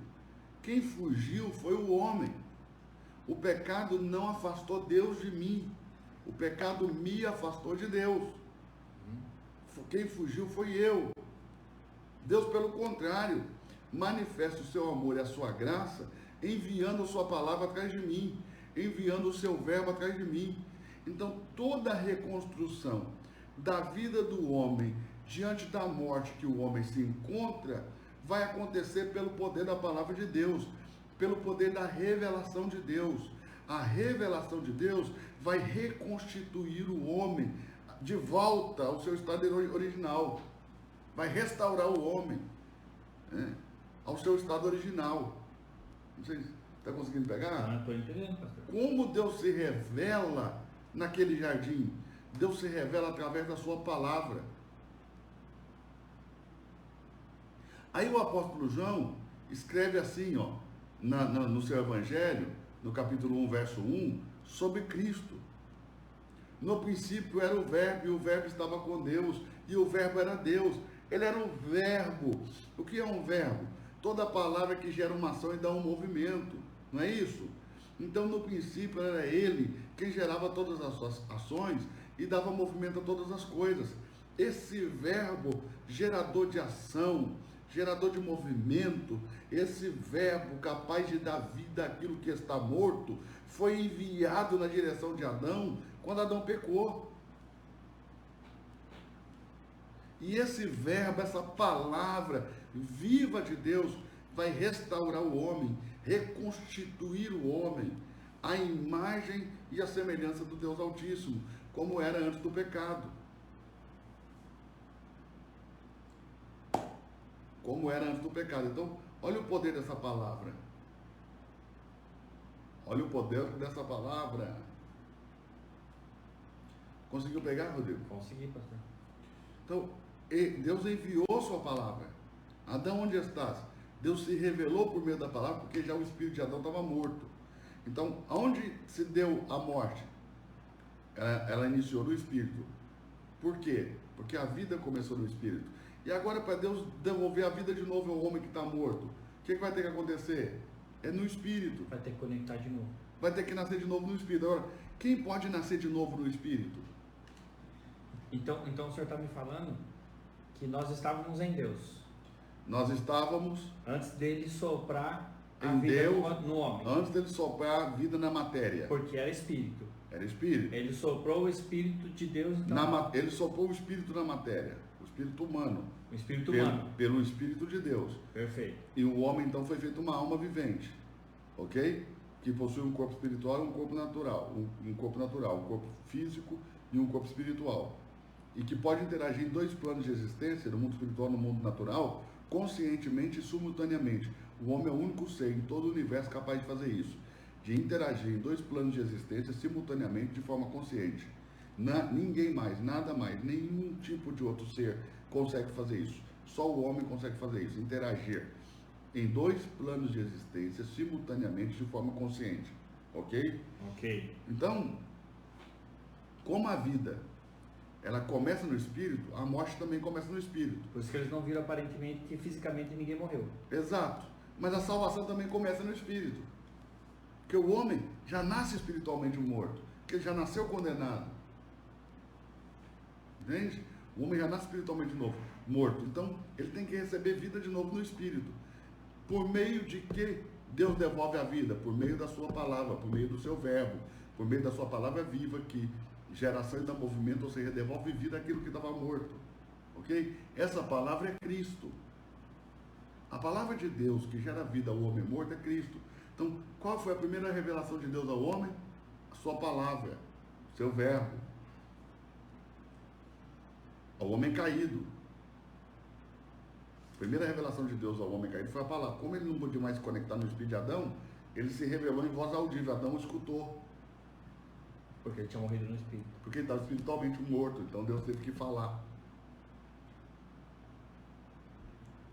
Quem fugiu foi o homem. O pecado não afastou Deus de mim. O pecado me afastou de Deus. Quem fugiu foi eu. Deus, pelo contrário, manifesta o seu amor e a sua graça, enviando a sua palavra atrás de mim, enviando o seu verbo atrás de mim. Então, toda a reconstrução da vida do homem diante da morte que o homem se encontra, vai acontecer pelo poder da palavra de Deus, pelo poder da revelação de Deus. A revelação de Deus vai reconstituir o homem de volta ao seu estado original, vai restaurar o homem ao seu estado original. Não sei se está conseguindo pegar? Não estou entendendo, pastor. Como Deus se revela naquele jardim? Deus se revela através da sua palavra. Aí o apóstolo João escreve assim, no seu evangelho, no capítulo 1, verso 1, sobre Cristo. No princípio era o verbo, e o verbo estava com Deus, e o verbo era Deus. Ele era um verbo. O que é um verbo? Toda palavra que gera uma ação e dá um movimento, não é isso? Então, no princípio, era ele quem gerava todas as suas ações e dava movimento a todas as coisas. Esse verbo, gerador de ação, gerador de movimento, esse verbo capaz de dar vida àquilo que está morto, foi enviado na direção de Adão, quando Adão pecou. E esse verbo, essa palavra viva de Deus, vai restaurar o homem, reconstituir o homem, à imagem e a semelhança do Deus Altíssimo, como era antes do pecado. Como era antes do pecado. Então, olha o poder dessa palavra. Olha o poder dessa palavra. Conseguiu pegar, Rodrigo? Consegui, pastor. Então, Deus enviou sua palavra. Adão, onde estás? Deus se revelou por meio da palavra, porque já o espírito de Adão estava morto. Então, aonde se deu a morte? Ela iniciou no espírito. Por quê? Porque a vida começou no espírito. E agora, para Deus devolver a vida de novo ao homem que está morto, o que vai ter que acontecer? É no espírito. Vai ter que conectar de novo. Vai ter que nascer de novo no espírito. Agora, quem pode nascer de novo no espírito? Então o senhor está me falando que nós estávamos em Deus. Nós estávamos Antes dele soprar a em vida Deus, no homem. antes dele soprar a vida na matéria. Porque era espírito. Era espírito. Ele soprou o espírito de Deus. Então, Ele soprou o espírito na matéria, o espírito humano. o espírito humano. Pelo espírito de Deus. Perfeito. E o homem então foi feito uma alma vivente, ok? Que possui um corpo espiritual e um corpo natural. Um corpo natural, um corpo físico e um corpo espiritual. E que pode interagir em dois planos de existência, no mundo espiritual e no mundo natural, conscientemente e simultaneamente. O homem é o único ser em todo o universo capaz de fazer isso, de interagir em dois planos de existência simultaneamente de forma consciente. Ninguém mais, nada mais, nenhum tipo de outro ser consegue fazer isso. Só o homem consegue fazer isso, interagir em dois planos de existência simultaneamente de forma consciente, ok? Ok. Então, como a vida ela começa no espírito, a morte também começa no espírito. Por isso que eles não viram aparentemente que fisicamente ninguém morreu. Exato. Mas a salvação também começa no espírito. Porque o homem já nasce espiritualmente morto, porque ele já nasceu condenado. Entende? O homem já nasce espiritualmente morto. Então, ele tem que receber vida de novo no espírito. Por meio de que Deus devolve a vida? Por meio da sua palavra, por meio do seu verbo, por meio da sua palavra viva, que geração e dá movimento, ou seja, devolve vida àquilo que estava morto. Ok? Essa palavra é Cristo. A palavra de Deus que gera vida ao homem morto é Cristo. Então, qual foi a primeira revelação de Deus ao homem? A sua palavra, o seu verbo. Ao homem caído. A primeira revelação de Deus ao homem caído foi a palavra. Como ele não podia mais se conectar no espírito de Adão, ele se revelou em voz audível. Adão escutou. Porque ele tinha morrido no espírito. Porque ele estava espiritualmente morto, então Deus teve que falar.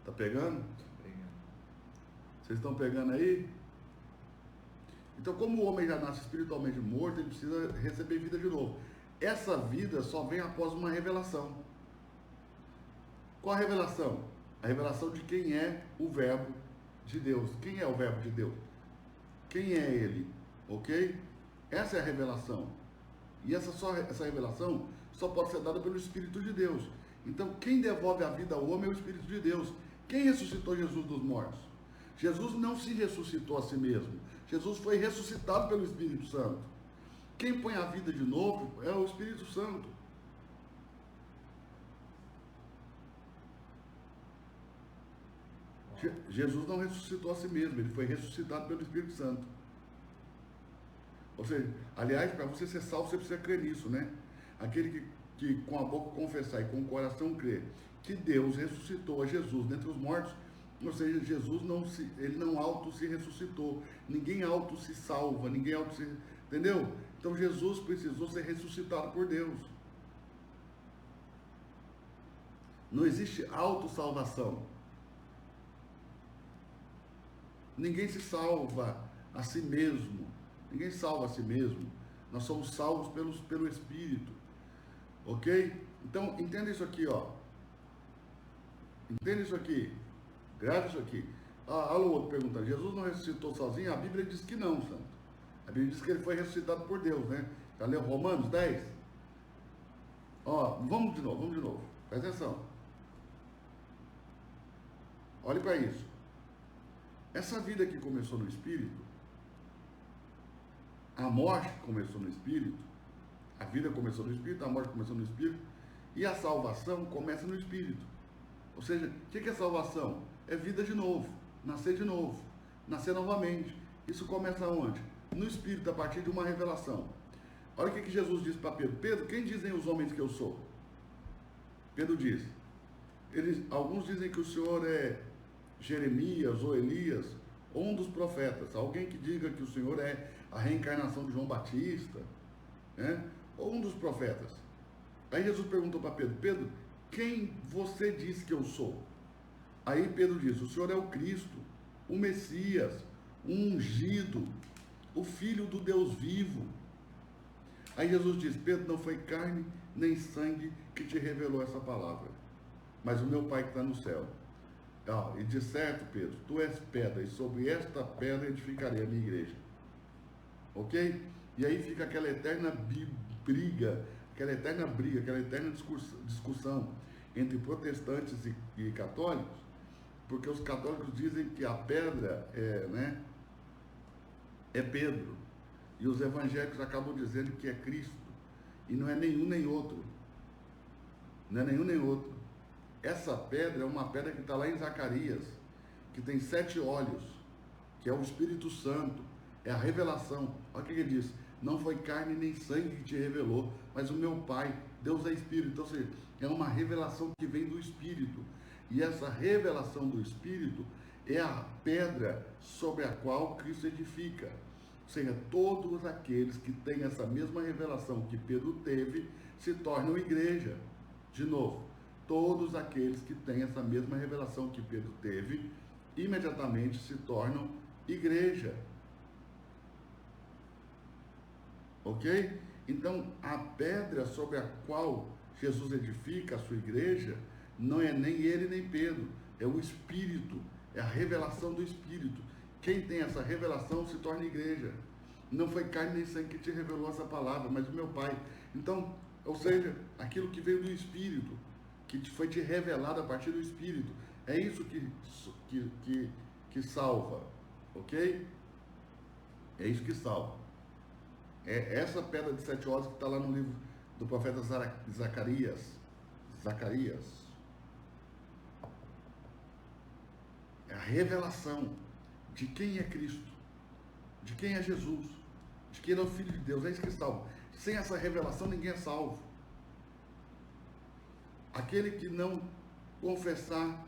Tá pegando? Vocês estão pegando aí? Então, como o homem já nasce espiritualmente morto, ele precisa receber vida de novo. Essa vida só vem após uma revelação. Qual a revelação? A revelação de quem é o verbo de Deus. Quem é o verbo de Deus? Quem é ele? Ok? Essa é a revelação. E essa revelação só pode ser dada pelo Espírito de Deus. Então, quem devolve a vida ao homem é o Espírito de Deus. Quem ressuscitou Jesus dos mortos? Jesus não se ressuscitou a si mesmo. Jesus foi ressuscitado pelo Espírito Santo. Quem põe a vida de novo é o Espírito Santo. Jesus não ressuscitou a si mesmo, ele foi ressuscitado pelo Espírito Santo. Ou seja, aliás, para você ser salvo, você precisa crer nisso, né? Aquele que com a boca confessar e com o coração crer que Deus ressuscitou a Jesus dentre os mortos, ou seja, Jesus ele não auto se ressuscitou, ninguém auto se salva, ninguém auto se... Entendeu? Então Jesus precisou ser ressuscitado por Deus. Não existe autossalvação. Ninguém se salva a si mesmo. Ninguém salva a si mesmo. Nós somos salvos pelo Espírito. Ok? Então, entenda isso aqui, ó. Entenda isso aqui. Grave isso aqui. Olha o outro perguntando. Jesus não ressuscitou sozinho? A Bíblia diz que não, santo. A Bíblia diz que ele foi ressuscitado por Deus, né? Já leu Romanos 10? Ó, vamos de novo. Presta atenção. Olhe para isso. Essa vida que começou no Espírito, a morte começou no Espírito, a vida começou no Espírito, a morte começou no Espírito, e a salvação começa no Espírito. Ou seja, o que é salvação? É vida de novo, nascer novamente. Isso começa onde? No Espírito, a partir de uma revelação. Olha o que Jesus disse para Pedro. Pedro, quem dizem os homens que eu sou? Pedro diz. Alguns dizem que o Senhor é Jeremias ou Elias, ou um dos profetas. Alguém que diga que o Senhor é a reencarnação de João Batista, né? Ou um dos profetas. Aí Jesus perguntou para Pedro, Pedro, quem você diz que eu sou? Aí Pedro diz, o Senhor é o Cristo, o Messias, o ungido, o Filho do Deus vivo. Aí Jesus diz, Pedro, não foi carne nem sangue que te revelou essa palavra, mas o meu Pai que está no céu. E de certo, Pedro, tu és pedra, e sobre esta pedra edificarei a minha igreja. Ok? E aí fica aquela eterna briga, aquela eterna discussão entre protestantes e católicos, porque os católicos dizem que a pedra é Pedro, e os evangélicos acabam dizendo que é Cristo, e não é nenhum nem outro. Não é nenhum nem outro. Essa pedra é uma pedra que está lá em Zacarias, que tem 7 olhos, que é o Espírito Santo, é a revelação. Olha o que ele diz, não foi carne nem sangue que te revelou, mas o meu Pai, Deus é Espírito. Então, ou seja, é uma revelação que vem do Espírito, e essa revelação do Espírito é a pedra sobre a qual Cristo edifica. Ou seja, todos aqueles que têm essa mesma revelação que Pedro teve, se tornam igreja. De novo, todos aqueles que têm essa mesma revelação que Pedro teve, imediatamente se tornam igreja. Ok? Então, a pedra sobre a qual Jesus edifica a sua igreja, não é nem ele nem Pedro, é o Espírito, é a revelação do Espírito. Quem tem essa revelação se torna igreja. Não foi carne nem sangue que te revelou essa palavra, mas o meu Pai. Então, ou seja, aquilo que veio do Espírito, que foi te revelado a partir do Espírito, é isso que salva, ok? É isso que salva. É essa pedra de 7 olhos que está lá no livro do profeta Zacarias. É a revelação de quem é Cristo, de quem é Jesus, de que ele é o Filho de Deus. É isso que salva. Sem essa revelação ninguém é salvo. Aquele que não confessar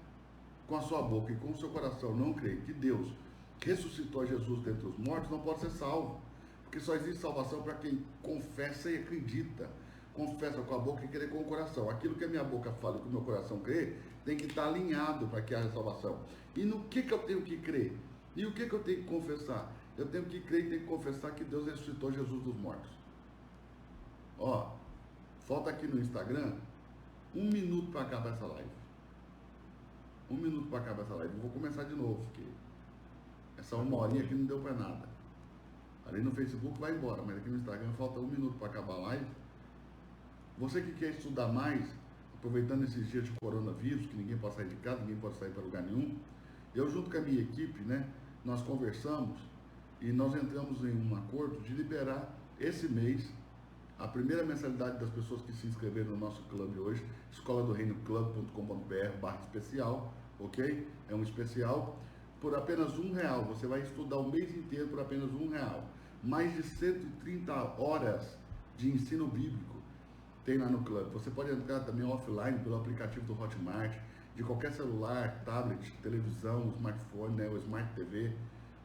com a sua boca e com o seu coração, não crer que Deus ressuscitou Jesus dentre os mortos, não pode ser salvo. Porque só existe salvação para quem confessa e acredita. Confessa com a boca e crê com o coração. Aquilo que a minha boca fala e que o meu coração crê, tem que estar alinhado para que haja salvação. E no que eu tenho que crer? E o que eu tenho que confessar? Eu tenho que crer e tenho que confessar que Deus ressuscitou Jesus dos mortos. Ó, falta aqui no Instagram 1 minuto para acabar essa live. 1 minuto para acabar essa live. Eu vou começar de novo, porque essa 1 horinha aqui não deu para nada. Ali no Facebook vai embora, mas aqui no Instagram falta 1 minuto para acabar a live. Você que quer estudar mais, aproveitando esses dias de coronavírus, que ninguém pode sair de casa, ninguém pode sair para lugar nenhum, eu junto com a minha equipe, nós conversamos e nós entramos em um acordo de liberar esse mês a primeira mensalidade das pessoas que se inscreveram no nosso clube hoje, escoladoreinoclub.com.br/especial, ok? É um especial, por apenas R$1. Você vai estudar o mês inteiro por apenas R$1. Mais de 130 horas de ensino bíblico tem lá no clube. Você pode entrar também offline pelo aplicativo do Hotmart, de qualquer celular, tablet, televisão, smartphone, o Smart TV,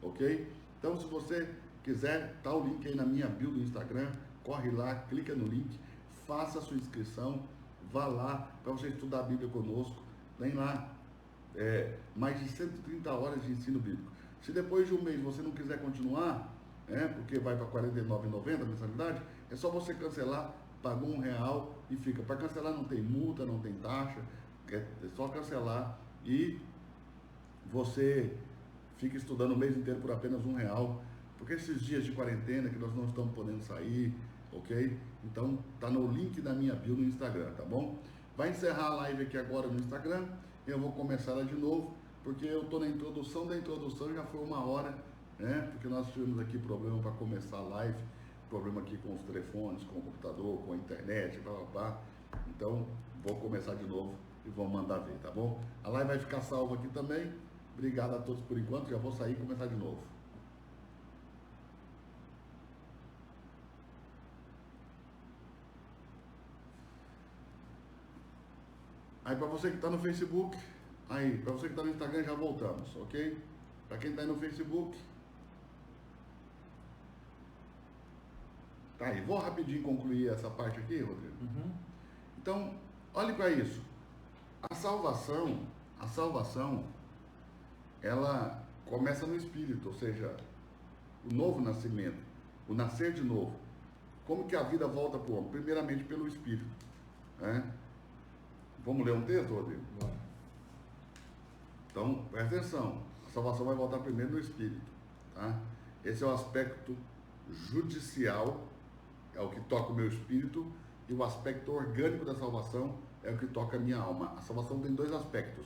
ok? Então, se você quiser, tá o link aí na minha bio do Instagram, corre lá, clica no link, faça a sua inscrição, vá lá para você estudar a Bíblia conosco. Tem lá mais de 130 horas de ensino bíblico. Se depois de um mês você não quiser continuar, porque vai para R$ 49,90 a mensalidade, é só você cancelar, pagou R$1 e fica. Para cancelar não tem multa, não tem taxa, é só cancelar e você fica estudando o mês inteiro por apenas R$1, porque esses dias de quarentena que nós não estamos podendo sair, ok? Então tá no link da minha bio no Instagram, tá bom? Vai encerrar a live aqui agora no Instagram, eu vou começar ela de novo, porque eu tô na introdução da introdução, já foi 1 hora, porque nós tivemos aqui problema para começar a live, problema aqui com os telefones, com o computador, com a internet, blá blá blá. Então vou começar de novo e vou mandar ver, tá bom? A live vai ficar salva aqui também. Obrigado a todos por enquanto, já vou sair e começar de novo. Aí para você que está no Facebook, aí, para você que está no Instagram, já voltamos, ok? Para quem está aí no Facebook, tá aí. Vou rapidinho concluir essa parte aqui, Rodrigo. Uhum. Então, olhe para isso. A salvação, ela começa no Espírito, ou seja, o novo nascimento, o nascer de novo. Como que a vida volta para o homem? Primeiramente pelo Espírito. Né? Vamos ler um texto, Rodrigo? Bora. Então, presta atenção. A salvação vai voltar primeiro no Espírito. Tá? Esse é o aspecto judicial, é o que toca o meu espírito, e o aspecto orgânico da salvação é o que toca a minha alma. A salvação tem dois aspectos.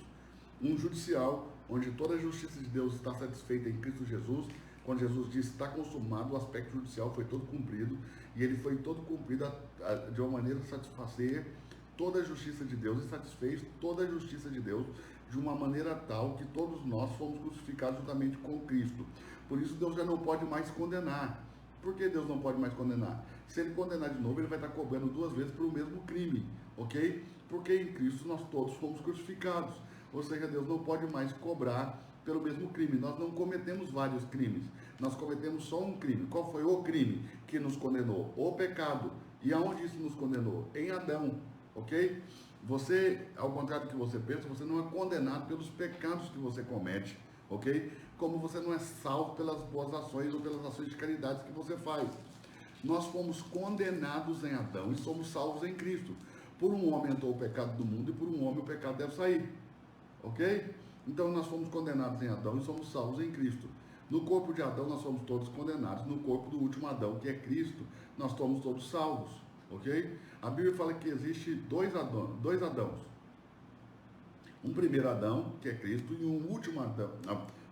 Um judicial, onde toda a justiça de Deus está satisfeita em Cristo Jesus. Quando Jesus disse está consumado, o aspecto judicial foi todo cumprido, e ele foi todo cumprido de uma maneira a satisfazer toda a justiça de Deus, e satisfez toda a justiça de Deus de uma maneira tal que todos nós fomos crucificados juntamente com Cristo. Por isso Deus já não pode mais condenar. Por que Deus não pode mais condenar? Se ele condenar de novo, ele vai estar cobrando duas vezes pelo mesmo crime, ok? Porque em Cristo nós todos fomos crucificados. Ou seja, Deus não pode mais cobrar pelo mesmo crime. Nós não cometemos vários crimes, nós cometemos só um crime. Qual foi o crime que nos condenou? O pecado. E aonde isso nos condenou? Em Adão, ok? Você, ao contrário do que você pensa, você não é condenado pelos pecados que você comete, ok? Como você não é salvo pelas boas ações ou pelas ações de caridade que você faz. Nós fomos condenados em Adão e somos salvos em Cristo. Por um homem entrou o pecado do mundo, e por um homem o pecado deve sair, ok? Então nós fomos condenados em Adão e somos salvos em Cristo. No corpo de Adão nós somos todos condenados, no corpo do último Adão, que é Cristo, nós somos todos salvos, ok? A Bíblia fala que existe dois Adãos. Um primeiro Adão, que é Cristo, e um último Adão.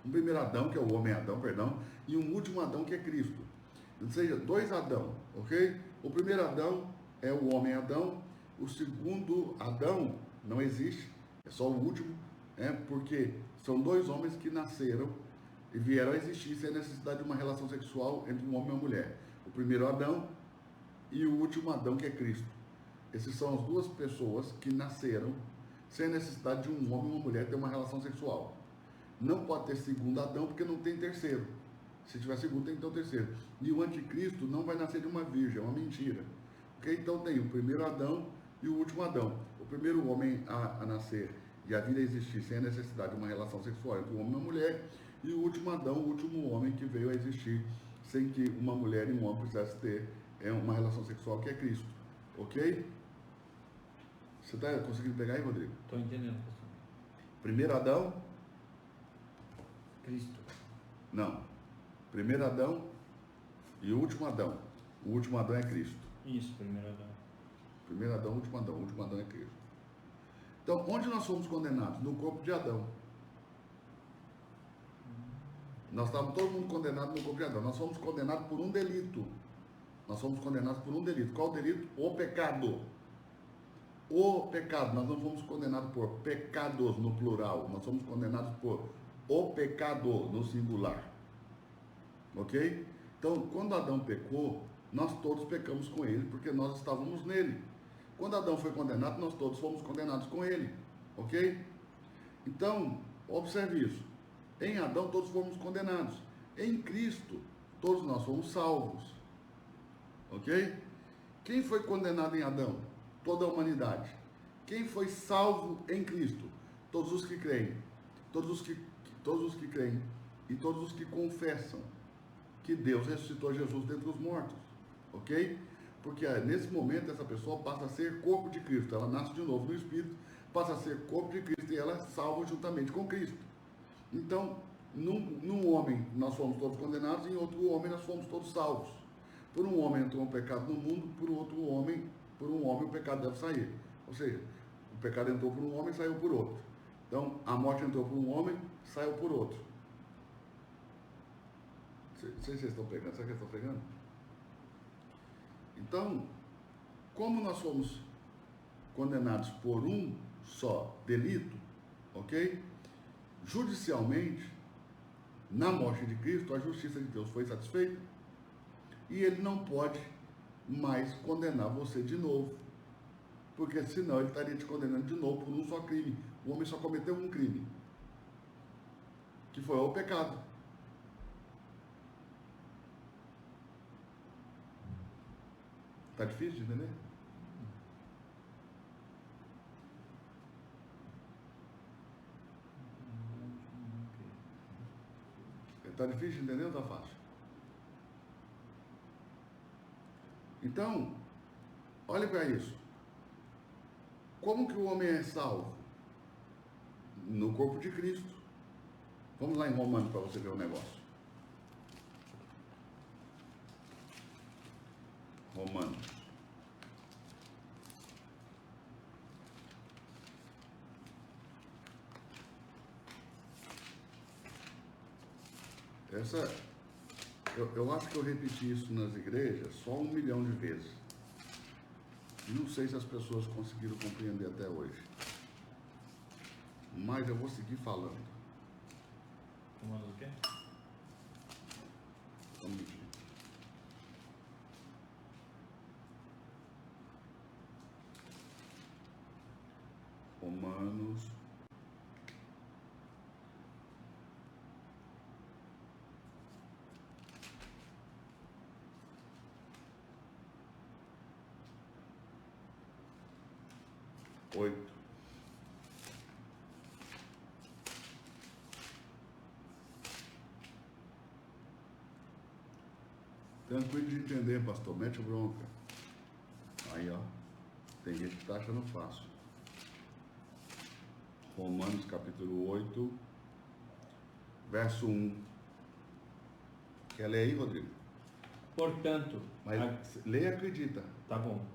Um primeiro Adão, que é o homem Adão, perdão, e um último Adão, que é Cristo. Ou seja, dois Adão, ok? O primeiro Adão é o homem Adão, o segundo Adão não existe, é só o último, porque são dois homens que nasceram e vieram a existir sem a necessidade de uma relação sexual entre um homem e uma mulher. O primeiro Adão e o último Adão, que é Cristo. Essas são as duas pessoas que nasceram sem a necessidade de um homem e uma mulher ter uma relação sexual. Não pode ter segundo Adão, porque não tem terceiro. Se tiver segundo, tem que ter o terceiro. E o anticristo não vai nascer de uma virgem, é uma mentira. Okay? Então tem o primeiro Adão e o último Adão. O primeiro homem a nascer e a vida a existir sem a necessidade de uma relação sexual entre um homem e uma mulher. E o último Adão, o último homem que veio a existir sem que uma mulher e um homem precisassem ter uma relação sexual, que é Cristo. Ok? Você está conseguindo pegar aí, Rodrigo? Estou entendendo, pastor. Primeiro Adão? Cristo. Não. Primeiro Adão e o último Adão. O último Adão é Cristo. Isso, primeiro Adão. Primeiro Adão, último Adão. O último Adão é Cristo. Então, onde nós fomos condenados? No corpo de Adão. Nós estávamos todo mundo condenado no corpo de Adão. Nós fomos condenados por um delito. Nós fomos condenados por um delito. Qual o delito? O pecado. O pecado. Nós não fomos condenados por pecados no plural. Nós fomos condenados por o pecado no singular. Ok? Então, quando Adão pecou, nós todos pecamos com ele, porque nós estávamos nele. Quando Adão foi condenado, nós todos fomos condenados com ele. Ok? Então, observe isso. Em Adão, todos fomos condenados. Em Cristo, todos nós fomos salvos. Ok? Quem foi condenado em Adão? Toda a humanidade. Quem foi salvo em Cristo? Todos os que creem. Todos os que creem e todos os que confessam que Deus ressuscitou Jesus dentre os mortos. Ok? Porque nesse momento essa pessoa passa a ser corpo de Cristo. Ela nasce de novo no Espírito, passa a ser corpo de Cristo e ela é salva juntamente com Cristo. Então, num homem nós fomos todos condenados e em outro homem nós fomos todos salvos. Por um homem entrou um pecado no mundo, por um homem o pecado deve sair. Ou seja, o pecado entrou por um homem e saiu por outro. Então, a morte entrou por um homem, saiu por outro. Não sei se vocês estão pegando. Será que vocês estão pegando? Então, como nós fomos condenados por um só delito, ok? Judicialmente, na morte de Cristo, a justiça de Deus foi satisfeita e ele não pode mais condenar você de novo. Porque senão ele estaria te condenando de novo por um só crime. O homem só cometeu um crime, que foi o pecado. Tá difícil de entender? Tá difícil de entender ou tá fácil? Então, olhe para isso. Como que o homem é salvo? No corpo de Cristo. Vamos lá em Romanos para você ver o negócio. Romanos. Eu acho que eu repeti isso nas igrejas só 1 milhão de vezes. E não sei se as pessoas conseguiram compreender até hoje. Mas eu vou seguir falando. Romanos o quê? Só um minutinho. Romanos. Oito. Tranquilo de entender, pastor. Mete bronca. Aí, ó. Tem gente que tá achando fácil. Romanos capítulo 8, verso 1. Quer ler aí, Rodrigo? Portanto, Mas lê e acredita. tá bom.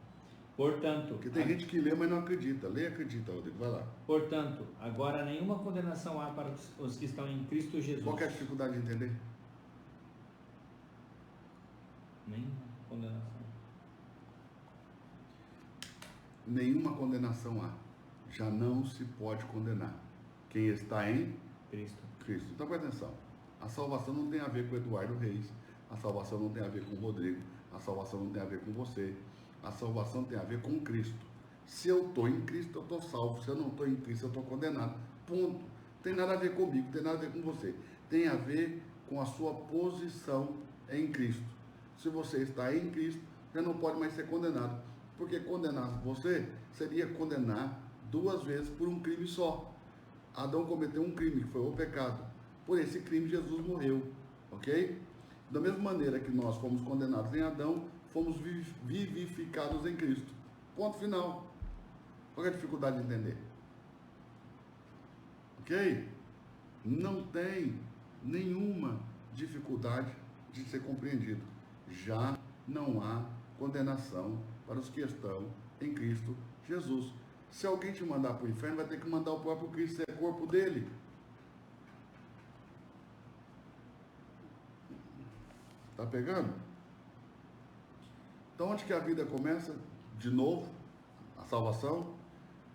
Portanto, Porque tem gente que lê, mas não acredita. Lê e acredita, Rodrigo. Vai lá. portanto, agora nenhuma condenação há para os que estão em Cristo Jesus. Qual que é a dificuldade de entender? Nenhuma condenação. Nenhuma condenação há. Já não se pode condenar quem está em Cristo. Cristo. Então presta atenção. A salvação não tem a ver com o Eduardo Reis. A salvação não tem a ver com o Rodrigo. A salvação não tem a ver com você. A salvação tem a ver com Cristo. Se eu estou em Cristo, eu estou salvo. Se eu não estou em Cristo, eu estou condenado. Ponto. Tem nada a ver comigo, tem nada a ver com você. Tem a ver com a sua posição em Cristo. Se você está em Cristo, já não pode mais ser condenado. Porque condenar você seria condenar 2 vezes por um crime só. Adão cometeu um crime, que foi o pecado. Por esse crime, Jesus morreu. Ok? Da mesma maneira que nós fomos condenados em Adão, fomos vivificados em Cristo. Ponto final. Qual é a dificuldade de entender? Ok? Não tem nenhuma dificuldade de ser compreendido. Já não há condenação para os que estão em Cristo Jesus. Se alguém te mandar para o inferno, vai ter que mandar o próprio Cristo, ser corpo dele. Tá pegando? Então, onde que a vida começa? De novo, a salvação.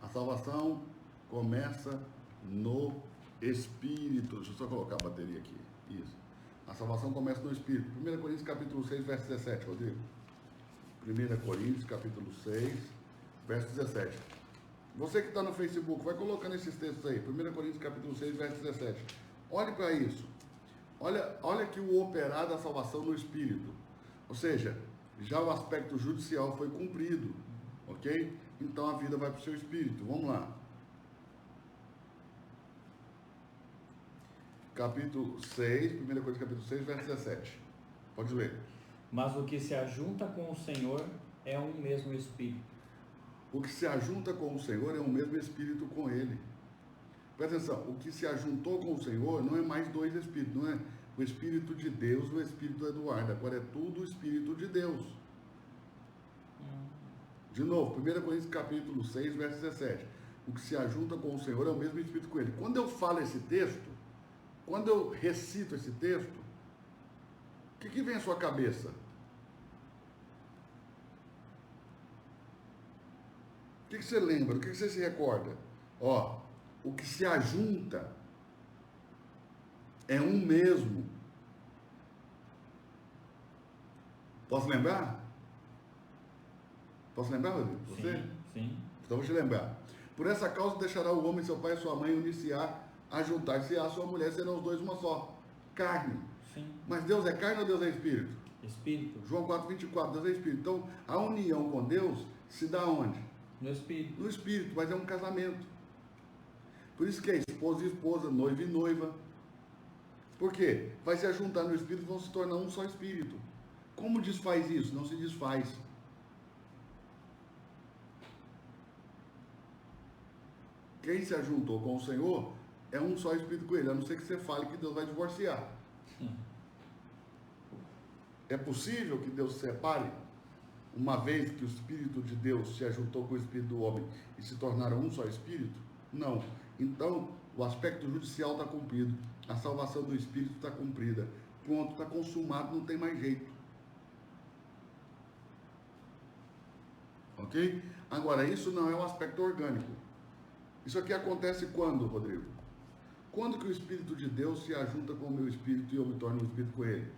A salvação começa no Espírito. Deixa eu só colocar a bateria aqui. Isso. A salvação começa no Espírito. 1 Coríntios capítulo 6, verso 17, Rodrigo. 1 Coríntios capítulo 6, verso 17. Você que está no Facebook, vai colocando esses textos aí. 1 Coríntios capítulo 6, verso 17. Olhe para isso. Olha que o operar da salvação no Espírito. Ou seja, já o aspecto judicial foi cumprido. Ok? Então a vida vai para o seu Espírito. Vamos lá. Capítulo 6, 1 Coríntios capítulo 6, verso 17. Pode ler. Mas o que se ajunta com o Senhor é um mesmo Espírito. O que se ajunta com o Senhor é o mesmo Espírito com Ele. Presta atenção, o que se ajuntou com o Senhor não é mais 2 Espíritos, não é o Espírito de Deus e o Espírito do Eduardo, agora é tudo o Espírito de Deus. De novo, 1 Coríntios capítulo 6, verso 17. O que se ajunta com o Senhor é o mesmo Espírito com Ele. Quando eu falo esse texto, quando eu recito esse texto, o que vem à sua cabeça? O que você lembra? O que você se recorda? Ó, o que se ajunta é um mesmo. Posso lembrar? Posso lembrar, Rodrigo? Você? Sim, sim. Então vou te lembrar. Por essa causa deixará o homem seu pai e sua mãe uniciar, a juntar-se à sua mulher, serão os dois uma só. Carne. Sim. Mas Deus é carne ou Deus é espírito? Espírito. João 4,24, Deus é espírito. Então, a união com Deus se dá onde? No espírito. No espírito, mas é um casamento. Por isso que é esposa e esposa, noiva e noiva. Por quê? Vai se juntar no espírito e vão se tornar um só espírito. Como desfaz isso? Não se desfaz. Quem se ajuntou com o Senhor é um só espírito com ele, a não ser que você fale que Deus vai divorciar. É possível que Deus separe, uma vez que o Espírito de Deus se ajuntou com o Espírito do homem e se tornaram um só Espírito? Não. Então, o aspecto judicial está cumprido, a salvação do Espírito está cumprida. Pronto, está consumado, não tem mais jeito. Ok? Agora, isso não é um aspecto orgânico. Isso aqui acontece quando, Rodrigo? Quando que o Espírito de Deus se ajunta com o meu Espírito e eu me torno um Espírito com ele?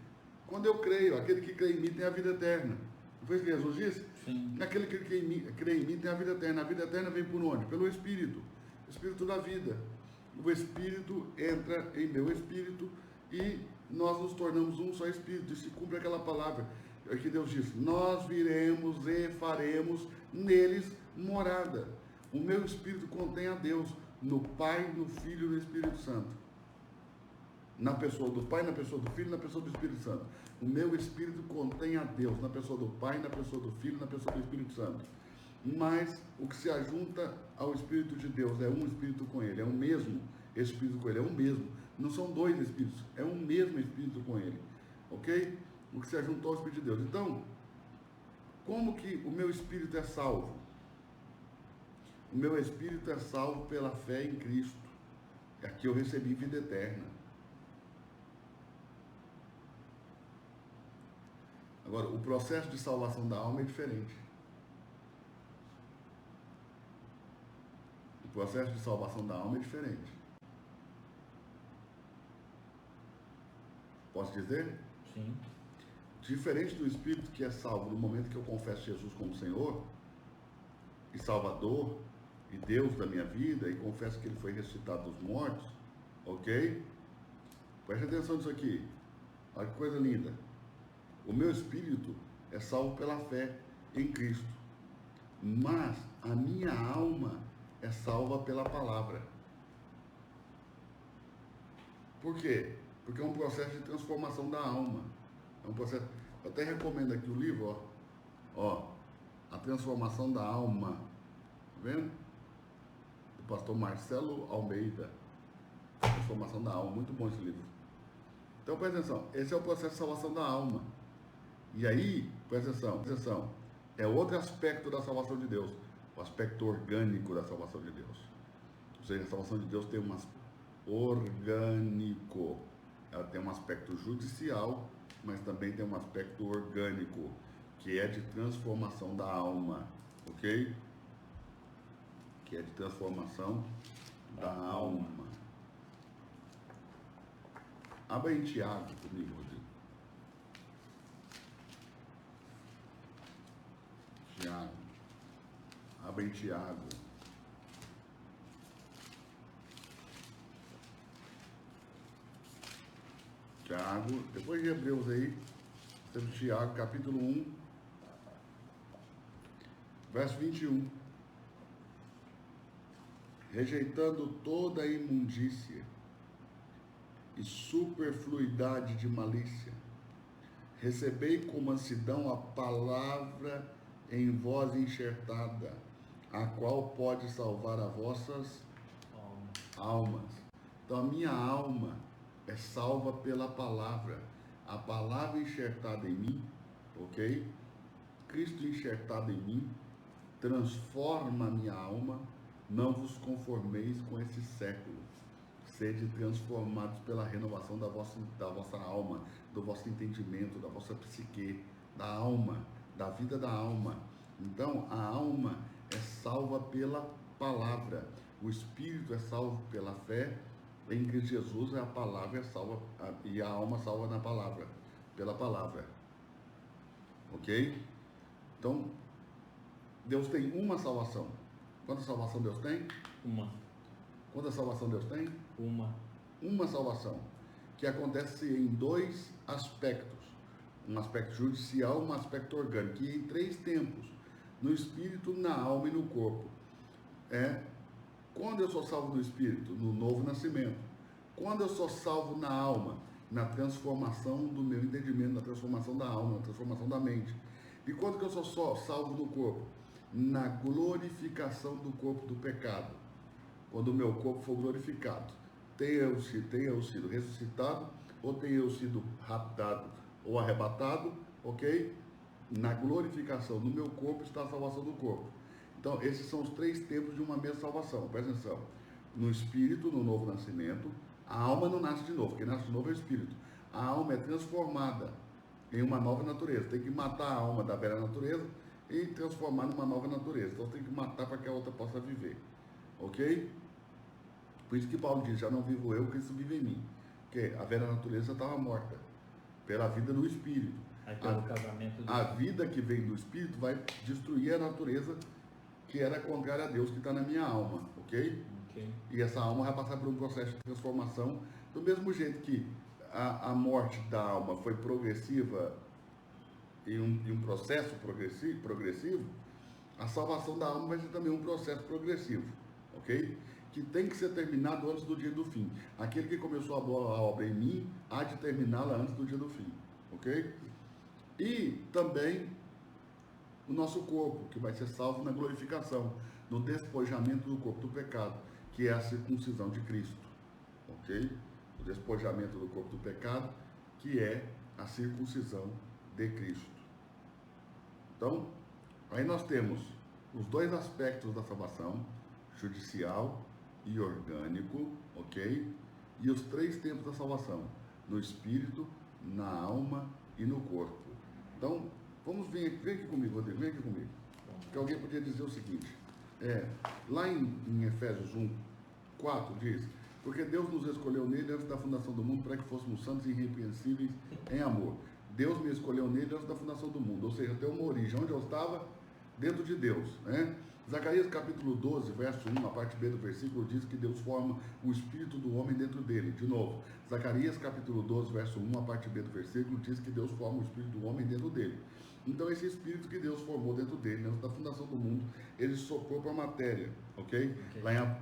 Quando eu creio, aquele que crê em mim tem a vida eterna. Não foi isso que Jesus disse? Sim. Aquele que crê em mim tem a vida eterna. A vida eterna vem por onde? Pelo Espírito. O Espírito da vida. O Espírito entra em meu Espírito e nós nos tornamos um só Espírito. E se cumpre aquela palavra que Deus disse: nós viremos e faremos neles morada. O meu Espírito contém a Deus no Pai, no Filho e no Espírito Santo. Na pessoa do Pai, na pessoa do Filho, na pessoa do Espírito Santo. O meu Espírito contém a Deus na pessoa do Pai, na pessoa do Filho, na pessoa do Espírito Santo. Mas o que se ajunta ao Espírito de Deus é um Espírito com Ele, é o mesmo Espírito com Ele, é o mesmo. Não são dois Espíritos, é um mesmo Espírito com Ele. Ok? O que se ajuntou ao Espírito de Deus. Então, como que o meu Espírito é salvo? O meu Espírito é salvo pela fé em Cristo. Aqui eu recebi vida eterna. Agora, o processo de salvação da alma é diferente. O processo de salvação da alma é diferente. Posso dizer? Sim. Diferente do Espírito que é salvo no momento que eu confesso Jesus como Senhor e Salvador e Deus da minha vida e confesso que Ele foi ressuscitado dos mortos, ok? Preste atenção nisso aqui. Olha que coisa linda. O meu espírito é salvo pela fé em Cristo, mas a minha alma é salva pela palavra. Por quê? Porque é um processo de transformação da alma. É um processo. Eu até recomendo aqui o livro, ó, A Transformação da Alma. Tá vendo? Do pastor Marcelo Almeida. Transformação da Alma. Muito bom esse livro. Então presta atenção. Esse é o processo de salvação da alma. E aí, presta atenção, é outro aspecto da salvação de Deus, o aspecto orgânico da salvação de Deus. Ou seja, a salvação de Deus tem um aspecto orgânico. Ela tem um aspecto judicial, mas também tem um aspecto orgânico, que é de transformação da alma, ok? Que é de transformação da alma. Abra em Tiago comigo, Rodrigo. Tiago. Abra em Tiago. Tiago, depois de Hebreus aí, temos Tiago, capítulo 1, verso 21. Rejeitando toda a imundícia e superfluidade de malícia, recebei com mansidão a palavra em vós enxertada, a qual pode salvar as vossas almas. Então a minha alma é salva pela palavra, a palavra enxertada em mim, ok? Cristo enxertado em mim, transforma a minha alma. Não vos conformeis com esse século, sede transformados pela renovação da vossa alma, do vosso entendimento, da vossa psique, da alma, da vida da alma. Então, a alma é salva pela palavra, o espírito é salvo pela fé em Cristo Jesus, a palavra é salva, e a alma salva na palavra, pela palavra. Ok? Então, Deus tem uma salvação, Quanta salvação Deus tem? Uma. Quanta salvação Deus tem? Uma. Uma salvação, que acontece em dois aspectos. Um aspecto judicial, um aspecto orgânico, e em três tempos, no espírito, na alma e no corpo. Quando eu sou salvo no espírito, no novo nascimento. Quando eu sou salvo na alma, na transformação do meu entendimento, na transformação da alma, na transformação da mente. E quando que eu sou só salvo no corpo? Na glorificação do corpo do pecado. Quando o meu corpo for glorificado, tenha eu sido ressuscitado, ou tenha eu sido raptado ou arrebatado, ok? Na glorificação do meu corpo está a salvação do corpo. Então, esses são os três tempos de uma mesma salvação. Presta atenção. No espírito, no novo nascimento, a alma não nasce de novo. Quem nasce de novo é o espírito. A alma é transformada em uma nova natureza. Tem que matar a alma da velha natureza e transformar numa nova natureza. Então, tem que matar para que a outra possa viver. Ok? Por isso que Paulo diz, já não vivo eu, Cristo vive em mim. Porque a velha natureza estava morta pela vida do espírito. Aí pelo casamento A vida que vem do espírito vai destruir a natureza que era contrária a Deus, que está na minha alma, ok? E essa alma vai passar por um processo de transformação, do mesmo jeito que a morte da alma foi progressiva e um processo progressivo, a salvação da alma vai ser também um processo progressivo, ok? Que tem que ser terminado antes do dia do fim. Aquele que começou a boa obra em mim, há de terminá-la antes do dia do fim, ok? E também o nosso corpo, que vai ser salvo na glorificação, no despojamento do corpo do pecado, que é a circuncisão de Cristo, ok? O despojamento do corpo do pecado, que é a circuncisão de Cristo. Então, aí nós temos os dois aspectos da salvação, judicial e orgânico, ok? E os três tempos da salvação, no espírito, na alma e no corpo. Então, vem aqui comigo, Rodrigo, vem aqui comigo. Porque alguém podia dizer o seguinte, lá em Efésios 1, 4 diz, porque Deus nos escolheu nele antes da fundação do mundo para que fôssemos santos e irrepreensíveis em amor. Deus me escolheu nele antes da fundação do mundo, ou seja, tem uma origem, onde eu estava, dentro de Deus, né? Zacarias capítulo 12, verso 1, a parte B do versículo, diz que Deus forma o espírito do homem dentro dele. De novo, Zacarias capítulo 12, verso 1, a parte B do versículo, diz que Deus forma o espírito do homem dentro dele. Então, esse espírito que Deus formou dentro dele, antes da fundação do mundo, ele soprou para a matéria, ok?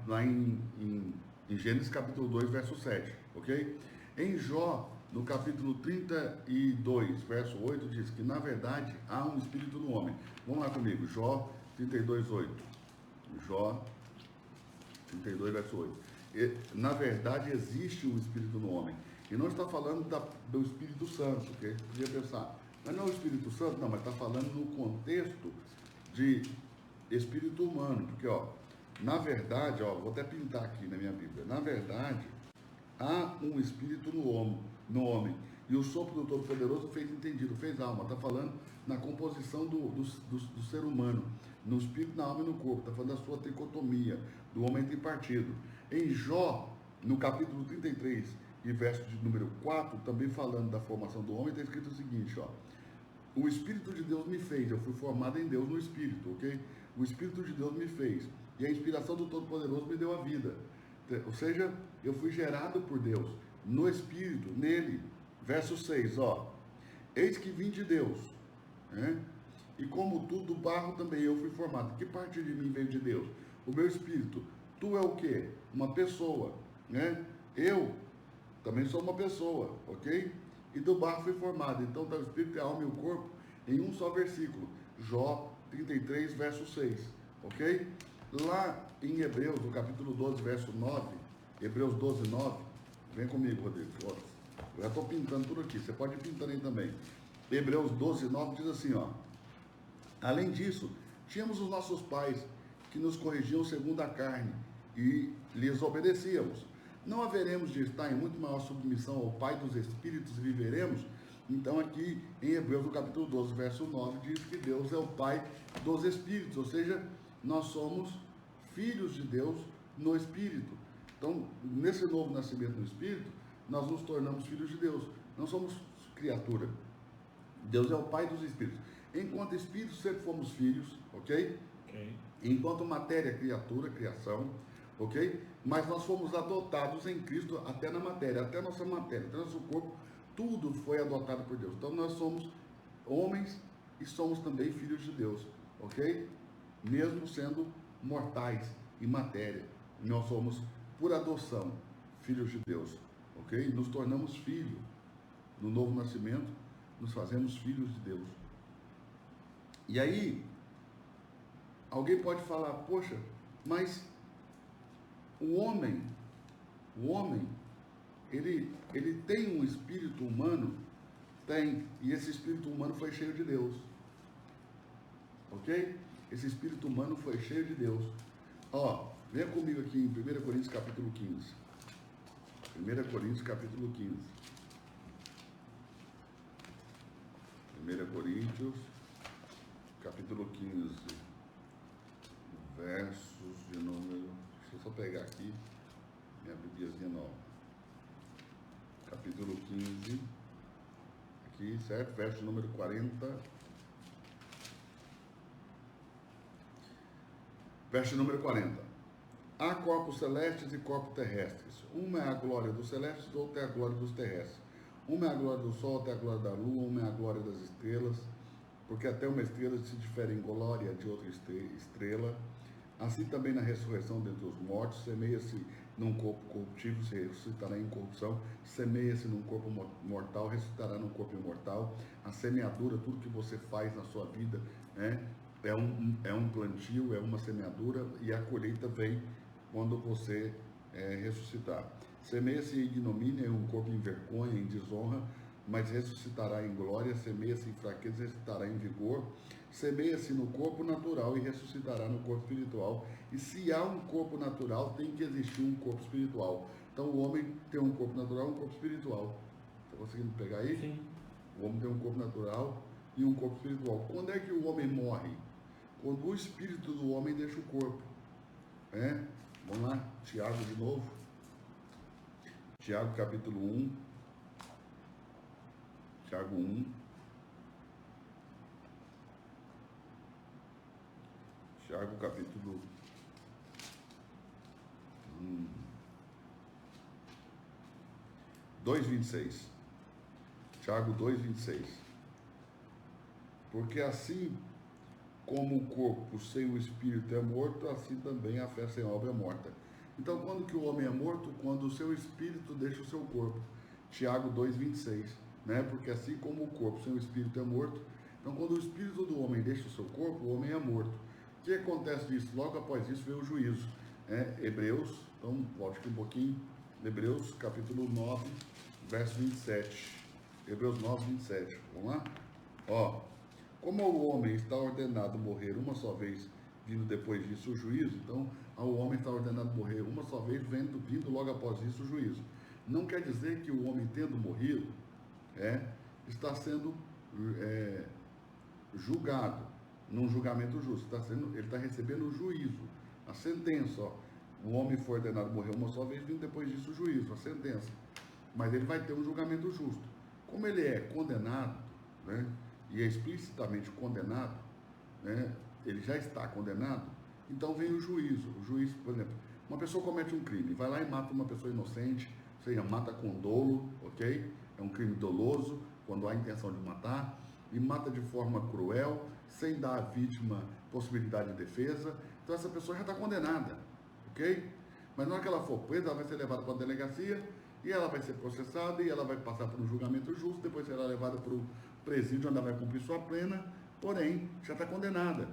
Lá em Gênesis capítulo 2, verso 7, ok? Em Jó, no capítulo 32, verso 8, diz que, na verdade, há um espírito no homem. Vamos lá comigo, Jó 32, 8. Jó 32, verso 8. Na verdade, existe um espírito no homem. E não está falando do Espírito Santo, ok? Podia pensar, mas não é o Espírito Santo, não, mas está falando no contexto de espírito humano. Porque, na verdade, vou até pintar aqui na minha Bíblia. Na verdade, há um espírito no homem. E o sopro do Todo-Poderoso fez entendido, fez alma. Está falando na composição do ser humano, no espírito, na alma e no corpo. Está falando da sua tricotomia, do homem tripartido. Em Jó, no capítulo 33 e verso de número 4, também falando da formação do homem, está escrito o seguinte, o Espírito de Deus me fez, eu fui formado em Deus no Espírito, ok? O Espírito de Deus me fez, e a inspiração do Todo-Poderoso me deu a vida. Ou seja, eu fui gerado por Deus, no Espírito, nele. Verso 6, eis que vim de Deus, né? E como tu, do barro também eu fui formado. Que parte de mim veio de Deus? O meu Espírito. Tu é o quê? Uma pessoa, né? Eu também sou uma pessoa, ok? E do barro fui formado. Então está o Espírito, a alma e o corpo em um só versículo. Jó 33, verso 6, ok? Lá em Hebreus, no capítulo 12, verso 9, Hebreus 12, 9, vem comigo, Rodrigo. Eu já estou pintando tudo aqui, você pode ir pintando aí também. Hebreus 12, 9 diz assim, além disso, tínhamos os nossos pais que nos corrigiam segundo a carne e lhes obedecíamos. Não haveremos de estar em muito maior submissão ao Pai dos Espíritos e viveremos? Então aqui em Hebreus, no capítulo 12, verso 9, diz que Deus é o Pai dos Espíritos, ou seja, nós somos filhos de Deus no Espírito. Então, nesse novo nascimento no Espírito, nós nos tornamos filhos de Deus, não somos criatura. Deus é o Pai dos Espíritos. Enquanto Espíritos, sempre fomos filhos, ok? Ok. Enquanto matéria, criatura, criação, ok? Mas nós fomos adotados em Cristo até na matéria, até nossa matéria, até nosso corpo, tudo foi adotado por Deus. Então nós somos homens e somos também filhos de Deus, ok? Mesmo sendo mortais em matéria, nós somos, por adoção, filhos de Deus, ok? Nos tornamos filhos. No novo nascimento, nos fazemos filhos de Deus. E aí, alguém pode falar, poxa, mas o homem, ele tem um espírito humano? Tem, e esse espírito humano foi cheio de Deus. Ok? Esse espírito humano foi cheio de Deus. Ó, venha comigo aqui em 1 Coríntios capítulo 15. 1 Coríntios capítulo 15. 1 Coríntios capítulo 15. Versos de número... Deixa eu só pegar aqui minha bibliazinha nova. Capítulo 15. Aqui, certo? Verso de número 40. Verso número 40. Há corpos celestes e corpos terrestres. Uma é a glória dos celestes, outra é a glória dos terrestres. Uma é a glória do sol, outra é a glória da lua, uma é a glória das estrelas, porque até uma estrela se difere em glória de outra estrela. Assim também na ressurreição dentre os mortos, semeia-se num corpo corruptível, se ressuscitará em corrupção, semeia-se num corpo mortal, ressuscitará num corpo imortal. A semeadura, tudo que você faz na sua vida, é um plantio, é uma semeadura, e a colheita vem quando você ressuscitar. Semeia-se em ignomínia, em um corpo em vergonha, em desonra, mas ressuscitará em glória. Semeia-se em fraqueza, ressuscitará em vigor. Semeia-se no corpo natural e ressuscitará no corpo espiritual. E se há um corpo natural, tem que existir um corpo espiritual. Então o homem tem um corpo natural e um corpo espiritual. Está conseguindo pegar aí? Sim. O homem tem um corpo natural e um corpo espiritual. Quando é que o homem morre? Quando o espírito do homem deixa o corpo. Vamos lá, Tiago de novo. Tiago capítulo 1. Tiago 1. Tiago capítulo 2:26. Tiago 2:26. Porque assim como o corpo sem o espírito é morto, assim também a fé sem obra é morta. Então, quando que o homem é morto? Quando o seu espírito deixa o seu corpo. Tiago 2:26, Porque assim como o corpo sem o espírito é morto, então quando o espírito do homem deixa o seu corpo, o homem é morto. O que acontece disso? Logo após isso veio o juízo. Hebreus, então volte aqui um pouquinho, Hebreus capítulo 9, verso 27. Hebreus 9, 27, vamos lá? Ó, como o homem está ordenado morrer uma só vez, vindo depois disso o juízo, então o homem está ordenado morrer uma só vez, vindo logo após isso o juízo. Não quer dizer que o homem, tendo morrido, está sendo julgado num julgamento justo. Ele está recebendo o juízo, a sentença. Ó. O homem foi ordenado morrer uma só vez, vindo depois disso o juízo, a sentença. Mas ele vai ter um julgamento justo. Como ele é condenado, e é explicitamente condenado, ele já está condenado, então vem o juízo. O juiz, por exemplo, uma pessoa comete um crime, vai lá e mata uma pessoa inocente, ou seja, mata com dolo, ok? É um crime doloso, quando há intenção de matar, e mata de forma cruel, sem dar à vítima possibilidade de defesa. Então essa pessoa já está condenada, ok? Mas na hora que ela for presa, ela vai ser levada para a delegacia, e ela vai ser processada, e ela vai passar por um julgamento justo, depois será levada para o presídio, onde ela vai cumprir sua pena, porém, já está condenada,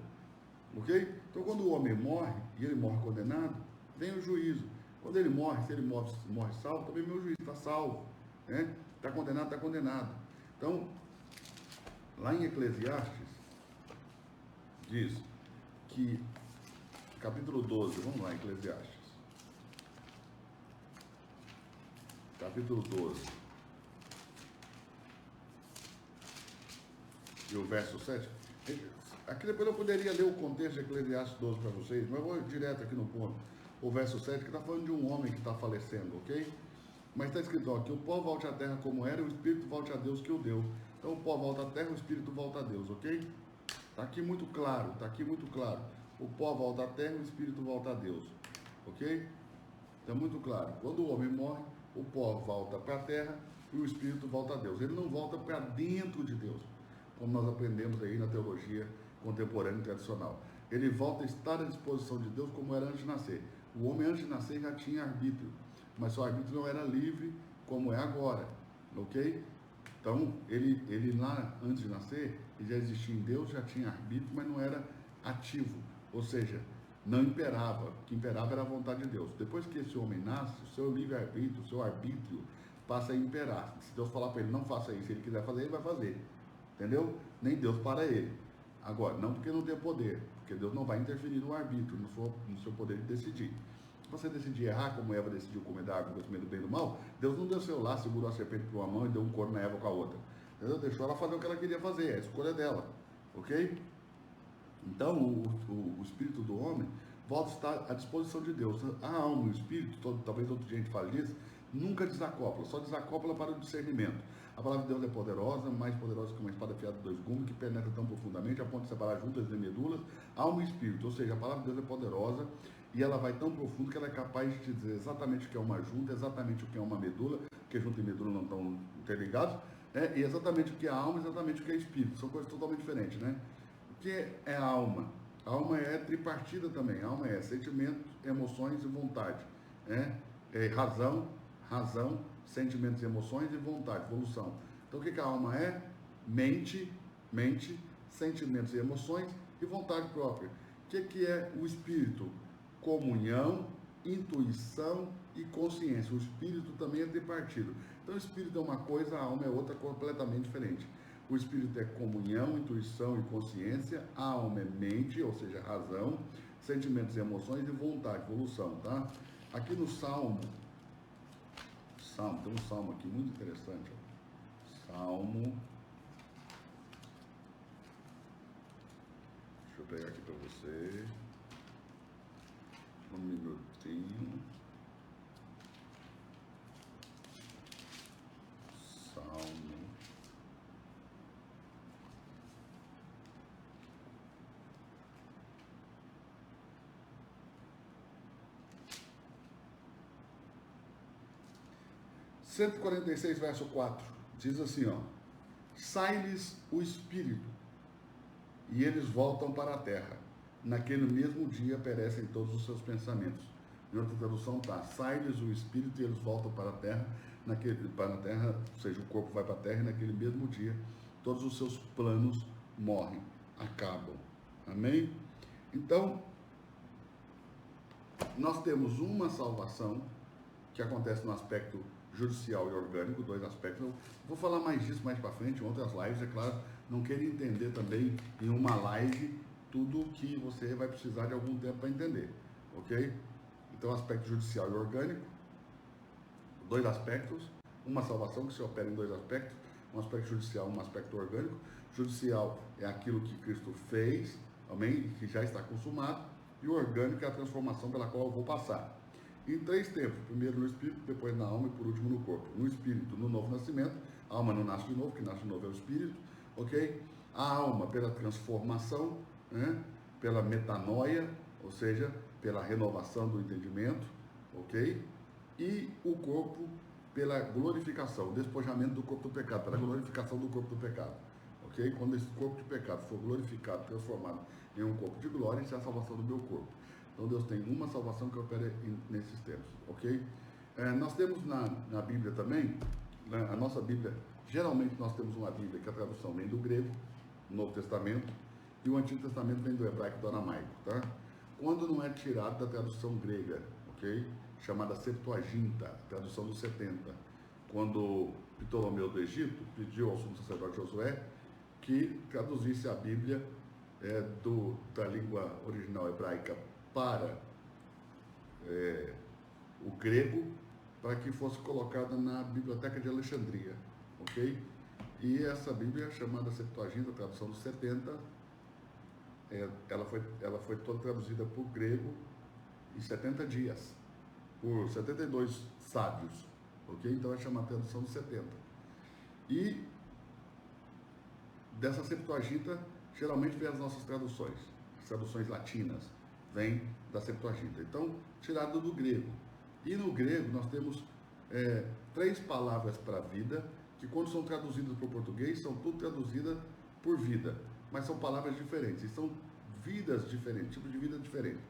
ok? Então quando o homem morre, e ele morre condenado, vem o juízo. Quando ele morre, se ele morre salvo, também meu juiz está salvo, está condenado, está condenado. Então, lá em Eclesiastes, diz que, capítulo 12, vamos lá, Eclesiastes, capítulo 12, e o verso 7, aqui depois eu poderia ler o contexto de Eclesiastes 12 para vocês, mas eu vou direto aqui no ponto. O verso 7, que está falando de um homem que está falecendo, ok? Mas está escrito, ó, que o pó volte à terra como era e o espírito volte a Deus que o deu. Então o pó volta à terra, o espírito volta a Deus, ok? Está aqui muito claro, O pó volta à terra, o espírito volta a Deus. Ok? Então, muito claro. Quando o homem morre, o pó volta para a terra e o espírito volta a Deus. Ele não volta para dentro de Deus, como nós aprendemos aí na teologia contemporânea e tradicional. Ele volta a estar à disposição de Deus como era antes de nascer. O homem antes de nascer já tinha arbítrio, mas seu arbítrio não era livre como é agora. Ok? Então, ele lá, antes de nascer, ele já existia em Deus, já tinha arbítrio, mas não era ativo. Ou seja, não imperava. O que imperava era a vontade de Deus. Depois que esse homem nasce, o seu livre-arbítrio, o seu arbítrio, passa a imperar. Se Deus falar para ele, não faça isso, se ele quiser fazer, ele vai fazer. Entendeu? Nem Deus para ele. Agora, não porque não tem poder, porque Deus não vai interferir no arbítrio, no seu poder de decidir. Se você decidir errar, como Eva decidiu comer da árvore, conhecimento do bem e do mal, Deus não desceu lá, segurou a serpente com uma mão e deu um corno na Eva com a outra. Entendeu? Deixou ela fazer o que ela queria fazer, a escolha dela. Ok? Então, o espírito do homem volta a estar à disposição de Deus. A alma e o espírito, talvez outro dia a gente fale disso, nunca desacopla, só desacopla para o discernimento. A palavra de Deus é poderosa, mais poderosa que uma espada afiada de 2 gumes, que penetra tão profundamente, a ponto de separar juntas e medulas, alma e espírito. Ou seja, a palavra de Deus é poderosa e ela vai tão profundo que ela é capaz de te dizer exatamente o que é uma junta, exatamente o que é uma medula, porque junta e medula não estão interligados, e exatamente o que é alma, exatamente o que é espírito. São coisas totalmente diferentes, né? O que é a alma? A alma é tripartida também. A alma é sentimento, emoções e vontade. Razão, sentimentos e emoções e vontade, evolução. Então o que a alma é? Mente, sentimentos e emoções e vontade própria. O que é o espírito? Comunhão, intuição e consciência. O espírito também é tripartido. Então o espírito é uma coisa, a alma é outra completamente diferente. O espírito é comunhão, intuição e consciência, a alma é mente, ou seja, razão, sentimentos e emoções e vontade, evolução, tá? Aqui no Salmo, tem um Salmo aqui muito interessante, ó. Salmo, deixa eu pegar aqui para você, um minutinho. Salmo 146, verso 4, diz assim, ó: sai-lhes o espírito, e eles voltam para a terra. Naquele mesmo dia perecem todos os seus pensamentos. Em outra tradução está: sai-lhes o espírito e eles voltam para a terra, ou seja, o corpo vai para a terra, e naquele mesmo dia todos os seus planos morrem, acabam. Amém? Então, nós temos uma salvação que acontece no aspecto judicial e orgânico, 2 aspectos. Eu vou falar mais disso mais para frente, em outras lives, é claro. Não quero entender também em uma live tudo que você vai precisar de algum tempo para entender, ok? Então, aspecto judicial e orgânico, 2 aspectos, uma salvação que se opera em 2 aspectos, um aspecto judicial, um aspecto orgânico. Judicial é aquilo que Cristo fez, amém? Que já está consumado, e o orgânico é a transformação pela qual eu vou passar. Em 3 tempos, primeiro no espírito, depois na alma e por último no corpo. No espírito, no novo nascimento, a alma não nasce de novo, que nasce de novo é o espírito, ok? A alma pela transformação, né? Pela metanoia, ou seja, pela renovação do entendimento, ok? E o corpo pela glorificação, o despojamento do corpo do pecado, pela glorificação do corpo do pecado, ok? Quando esse corpo de pecado for glorificado, transformado em um corpo de glória, isso é a salvação do meu corpo. Então Deus tem uma salvação que opera nesses tempos, ok? Nós temos na Bíblia também, a nossa Bíblia, geralmente nós temos uma Bíblia que a tradução vem do grego, o Novo Testamento, e o Antigo Testamento vem do hebraico e do aramaico, tá? Quando não é tirado da tradução grega, ok? Chamada Septuaginta, tradução dos 70, quando Ptolomeu do Egito pediu ao sumo sacerdote Josué que traduzisse a Bíblia da língua original hebraica para o grego, para que fosse colocada na Biblioteca de Alexandria, ok? E essa Bíblia, chamada Septuaginta, tradução dos 70, ela foi toda traduzida por grego em 70 dias, por 72 sábios, ok? Então é chamada tradução dos 70. E dessa Septuaginta, geralmente vem as nossas traduções. traduções latinas, vem da Septuaginta. Então, tirado do grego. E no grego nós temos 3 palavras para vida, que quando são traduzidas para o português, são tudo traduzidas por vida, mas são palavras diferentes, e são vidas diferentes, tipos de vida diferentes.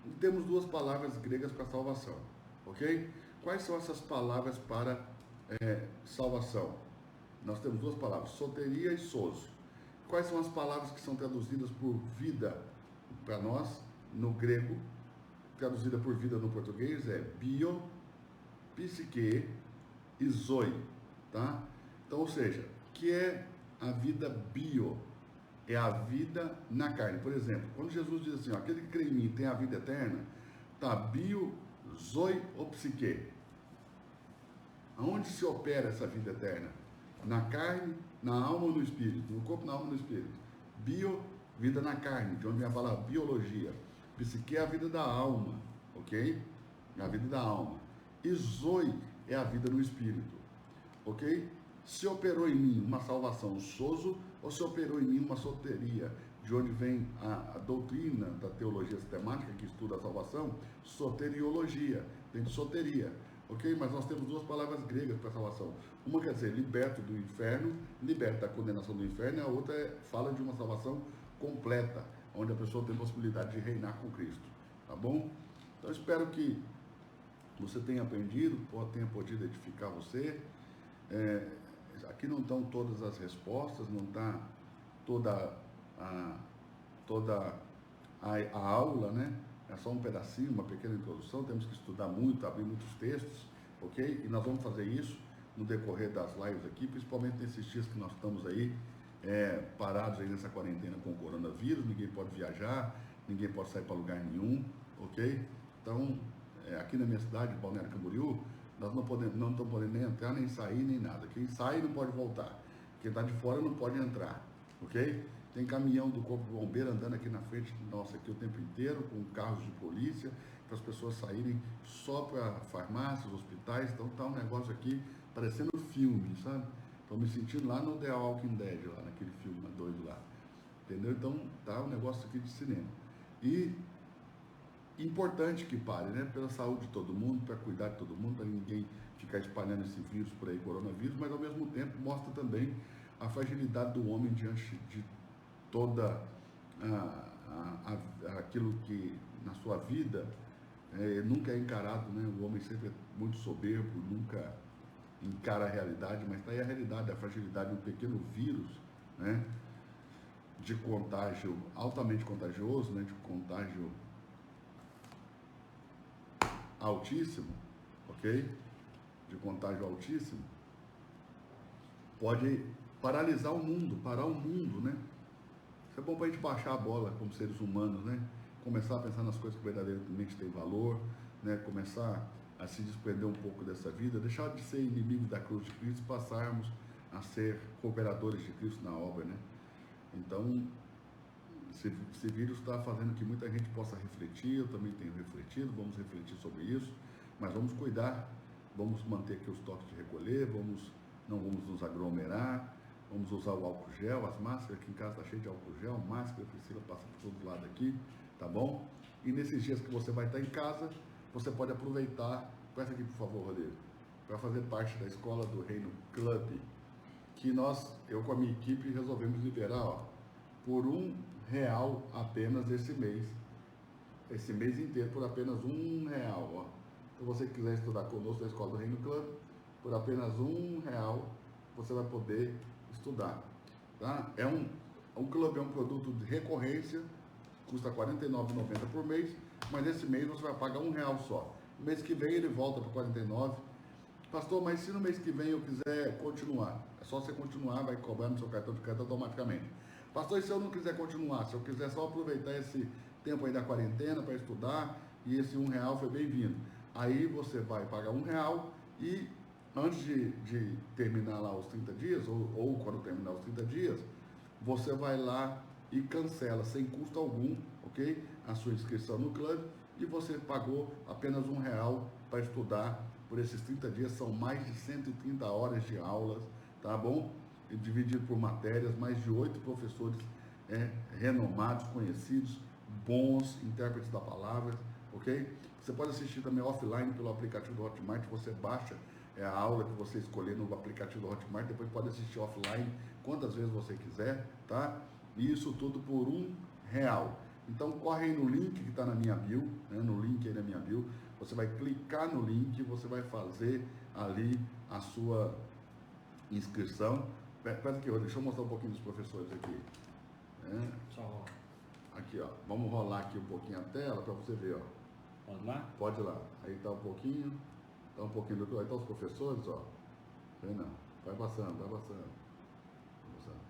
E temos 2 palavras gregas para salvação, ok? Quais são essas palavras para salvação? Nós temos 2 palavras, soteria e sozo. Quais são as palavras que são traduzidas por vida para nós, no grego? Traduzida por vida no português é bio, psique e zoe, tá? Então, ou seja, que é a vida bio? É a vida na carne. Por exemplo, quando Jesus diz assim, ó, aquele que crê em mim tem a vida eterna, tá, bio, zoe ou psique? Aonde se opera essa vida eterna? Na carne, na alma ou no espírito? No corpo, na alma ou no espírito? Bio, vida na carne, de onde vem a palavra biologia. Psique é a vida da alma, ok? É a vida da alma. E zoe é a vida no espírito, ok? Se operou em mim uma salvação sozo, ou se operou em mim uma soteria, de onde vem a doutrina da teologia sistemática, que estuda a salvação, soteriologia, tem de soteria, ok? Mas nós temos 2 palavras gregas para salvação. Uma quer dizer liberto do inferno, liberto da condenação do inferno, e a outra fala de uma salvação completa, onde a pessoa tem possibilidade de reinar com Cristo, tá bom? Então espero que você tenha aprendido, tenha podido edificar você. Aqui não estão todas as respostas, não está toda a aula, né? É só um pedacinho, uma pequena introdução, temos que estudar muito, abrir muitos textos, ok? E nós vamos fazer isso no decorrer das lives aqui, principalmente nesses dias que nós estamos aí, parados aí nessa quarentena com o coronavírus, ninguém pode viajar, ninguém pode sair para lugar nenhum, ok? Então, aqui na minha cidade, Balneário Camboriú, nós não estamos podendo nem entrar, nem sair, nem nada. Quem sai não pode voltar. Quem está de fora não pode entrar, ok? Tem caminhão do Corpo de Bombeiro andando aqui na frente nossa aqui o tempo inteiro, com carros de polícia, para as pessoas saírem só para farmácias, hospitais. Então está um negócio aqui parecendo filme, sabe? Estou me sentindo lá no The Walking Dead, lá naquele filme doido lá. Entendeu? Então tá um negócio aqui de cinema. E importante que pare, né? Pela saúde de todo mundo, para cuidar de todo mundo, para ninguém ficar espalhando esse vírus por aí, coronavírus, mas ao mesmo tempo mostra também a fragilidade do homem diante de toda aquilo que na sua vida nunca é encarado, né? O homem sempre é muito soberbo, nunca encara a realidade, mas está aí a realidade, a fragilidade de um pequeno vírus, né? De contágio altamente contagioso, né? De contágio altíssimo, ok? De contágio altíssimo, pode paralisar o mundo, parar o mundo, né? Isso é bom para a gente baixar a bola como seres humanos, né? Começar a pensar nas coisas que verdadeiramente têm valor, né? Começar a se desprender um pouco dessa vida, deixar de ser inimigos da cruz de Cristo e passarmos a ser cooperadores de Cristo na obra, né? Então, esse vírus está fazendo que muita gente possa refletir, eu também tenho refletido, vamos refletir sobre isso, mas vamos cuidar, vamos manter aqui os toques de recolher, não vamos nos aglomerar, vamos usar o álcool gel, as máscaras, aqui em casa está cheio de álcool gel, máscara, Priscila passa por todo lado aqui, tá bom? E nesses dias que você vai estar em casa, você pode aproveitar, presta aqui por favor, Rodrigo, para fazer parte da Escola do Reino Club, que eu com a minha equipe resolvemos liberar, ó, por R$1 apenas esse mês inteiro, por apenas R$1, ó. Então, você que quiser estudar conosco na Escola do Reino Club, por apenas R$1, você vai poder estudar, tá? É um clube, é um produto de recorrência, custa R$ 49,90 por mês, mas esse mês você vai pagar R$1 só. No mês que vem ele volta para 49. Pastor, mas se no mês que vem eu quiser continuar, é só você continuar, vai cobrar no seu cartão de crédito automaticamente. Pastor, e se eu não quiser continuar, se eu quiser só aproveitar esse tempo aí da quarentena para estudar, e esse R$1 foi bem-vindo. Aí você vai pagar R$1 e antes de terminar lá os 30 dias, ou quando terminar os 30 dias, você vai lá e cancela sem custo algum, ok? A sua inscrição no clube, e você pagou apenas R$1 para estudar por esses 30 dias. São mais de 130 horas de aulas, tá bom? Dividido por matérias, mais de 8 professores renomados, conhecidos bons intérpretes da palavra, ok? Você pode assistir também offline pelo aplicativo do Hotmart, você baixa a aula que você escolher no aplicativo do Hotmart, depois pode assistir offline quantas vezes você quiser, tá? E isso tudo por R$1. Então corre aí no link que está na minha bio, né? No link aí na minha bio, você vai clicar no link e você vai fazer ali a sua inscrição. Espera aqui, deixa eu mostrar um pouquinho dos professores aqui. Só Aqui, ó. Vamos rolar aqui um pouquinho a tela para você ver, ó. pode lá? Pode ir lá. Aí tá um pouquinho do. Aí tá os professores, ó. Não. Vai passando, vai passando. Vai passando.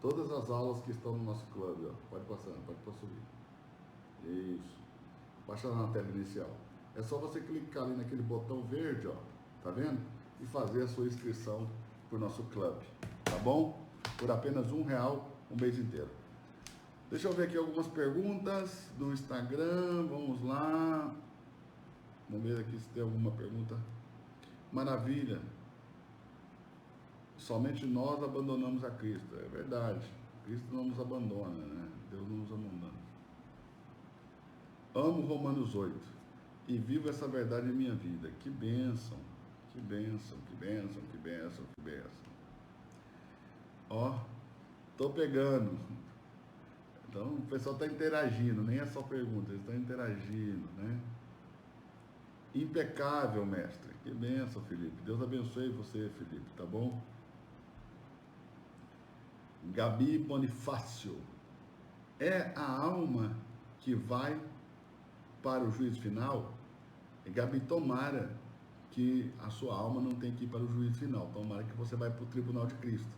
Todas as aulas que estão no nosso clube, ó. Pode passando, pode subir. Isso. Baixa lá na tela inicial. É só você clicar ali naquele botão verde, ó. Tá vendo? E fazer a sua inscrição pro nosso clube. Tá bom? Por apenas R$1 um mês inteiro. Deixa eu ver aqui algumas perguntas do Instagram. Vamos lá. Vamos ver aqui se tem alguma pergunta. Maravilha. Somente nós abandonamos a Cristo. É verdade. Cristo não nos abandona, né? Deus não nos abandona. Amo Romanos 8 e vivo essa verdade em minha vida. Que bênção. Que bênção, que bênção, que bênção, que bênção. Ó, tô pegando. Então o pessoal está interagindo, nem é só pergunta, eles estão interagindo, né? Impecável, mestre. Que bênção, Felipe. Deus abençoe você, Felipe, tá bom? Gabi Bonifácio. É a alma que vai para o juízo final? E Gabi, tomara que a sua alma não tenha que ir para o juízo final. Tomara que você vai para o tribunal de Cristo.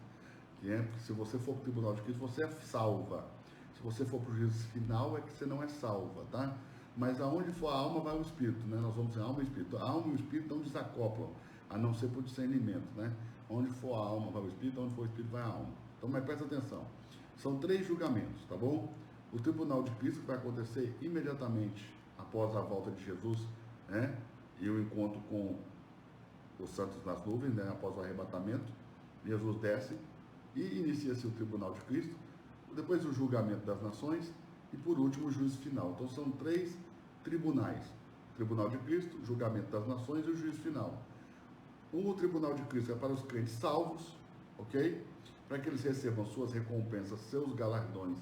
Porque se você for para o tribunal de Cristo, você é salva. Se você for para o juízo final, é que você não é salva, tá? Mas aonde for a alma, vai o espírito, né? Nós vamos dizer alma e espírito. A alma e o espírito não desacoplam, a não ser por discernimento, né? Onde for a alma, vai o espírito, onde for o espírito, vai a alma. Então, mas presta atenção. São 3 julgamentos, tá bom? O tribunal de Cristo, que vai acontecer imediatamente após a volta de Jesus, né? E o encontro com os santos nas nuvens, né? Após o arrebatamento, Jesus desce e inicia-se o tribunal de Cristo. Depois o julgamento das nações e por último o juízo final. Então são 3 tribunais: tribunal de Cristo, julgamento das nações e o juízo final. O tribunal de Cristo é para os crentes salvos, ok? Para que eles recebam suas recompensas, seus galardões,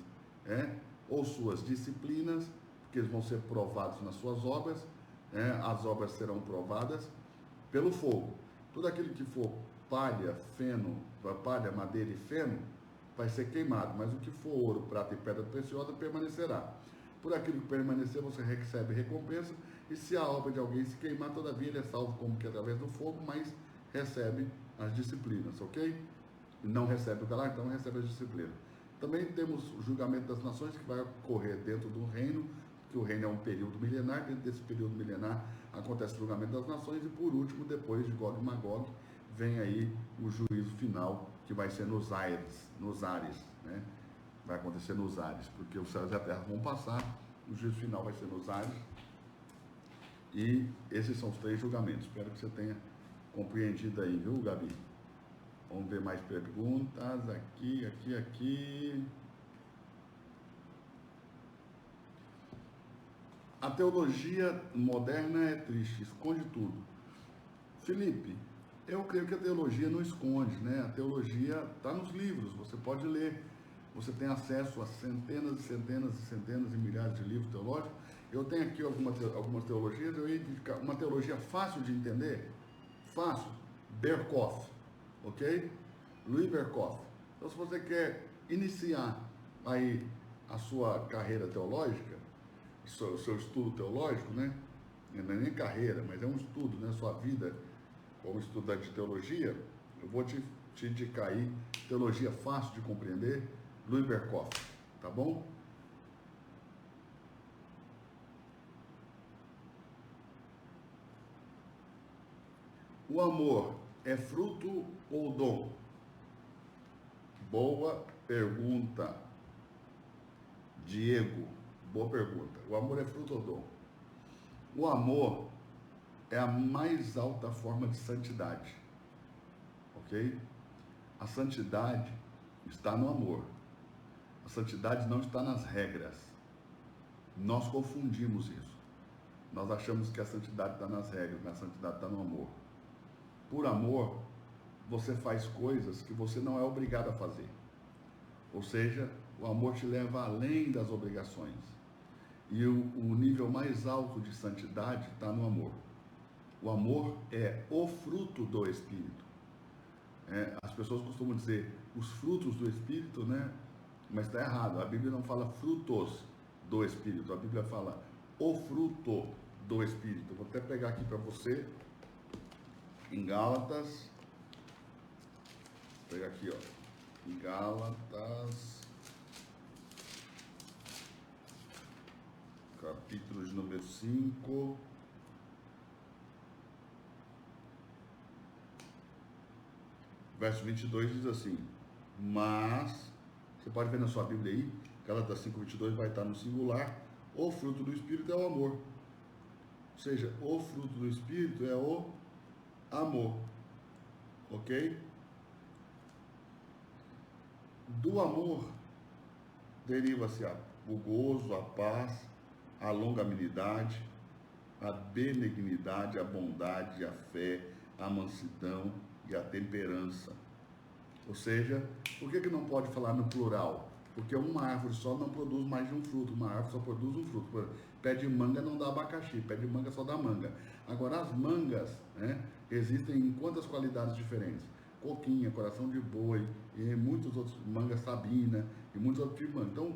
ou suas disciplinas, porque eles vão ser provados nas suas obras, as obras serão provadas pelo fogo. Tudo aquilo que for palha, feno, palha, madeira e feno, vai ser queimado, mas o que for ouro, prata e pedra preciosa permanecerá. Por aquilo que permanecer, você recebe recompensa, e se a obra de alguém se queimar, todavia ele é salvo como que através do fogo, mas recebe as disciplinas, ok? Não recebe o galardão, recebe as disciplinas. Também temos o julgamento das nações, que vai ocorrer dentro do reino, que o reino é um período milenar. Dentro desse período milenar acontece o julgamento das nações, e por último, depois de Gog e Magog, vem aí o juízo final, que vai ser nos ares, né? Vai acontecer nos ares, porque os céus e a terra vão passar, o juízo final vai ser nos ares, e esses são os 3 julgamentos. Espero que você tenha compreendido aí, viu, Gabi? Vamos ver mais perguntas, aqui. A teologia moderna é triste, esconde tudo. Felipe, eu creio que a teologia não esconde, né? A teologia está nos livros, você pode ler. Você tem acesso a centenas e centenas e centenas e milhares de livros teológicos. Eu tenho aqui algumas teologias, eu ia indicar uma teologia fácil de entender, fácil, Berkhof, ok? Louis Berkhof. Então, se você quer iniciar aí a sua carreira teológica, o seu estudo teológico, né? Não é nem carreira, mas é um estudo, né? Sua vida como estudante de teologia, eu vou te indicar aí teologia fácil de compreender, Louis Berkhof, tá bom? O amor é fruto ou dom? Boa pergunta, Diego. Boa pergunta. O amor é fruto ou dom? O amor é a mais alta forma de santidade, ok? A santidade está no amor. A santidade não está nas regras. Nós confundimos isso. Nós achamos que a santidade está nas regras, mas a santidade está no amor. Por amor, você faz coisas que você não é obrigado a fazer. Ou seja, o amor te leva além das obrigações. E o nível mais alto de santidade está no amor. O amor é o fruto do Espírito. As pessoas costumam dizer os frutos do Espírito, né? Mas está errado. A Bíblia não fala frutos do Espírito. A Bíblia fala o fruto do Espírito. Vou até pegar aqui para você, em Gálatas. Vou pegar aqui, ó. Em Gálatas, capítulo de número 5. Verso 22 diz assim: mas, você pode ver na sua Bíblia aí, Gálatas 5:22 vai estar no singular. O fruto do Espírito é o amor. Ou seja, o fruto do Espírito é o amor. Ok? Do amor deriva-se o gozo, a paz, a longanimidade, a benignidade, a bondade, a fé, a mansidão e a temperança. Ou seja, por que não pode falar no plural? Porque uma árvore só não produz mais de um fruto, uma árvore só produz um fruto. Pé de manga não dá abacaxi, pé de manga só dá manga. Agora as mangas, né, existem em quantas qualidades diferentes? Coquinha, coração de boi, e muitos outros, manga sabina, e muitos outros tipos de manga. Então,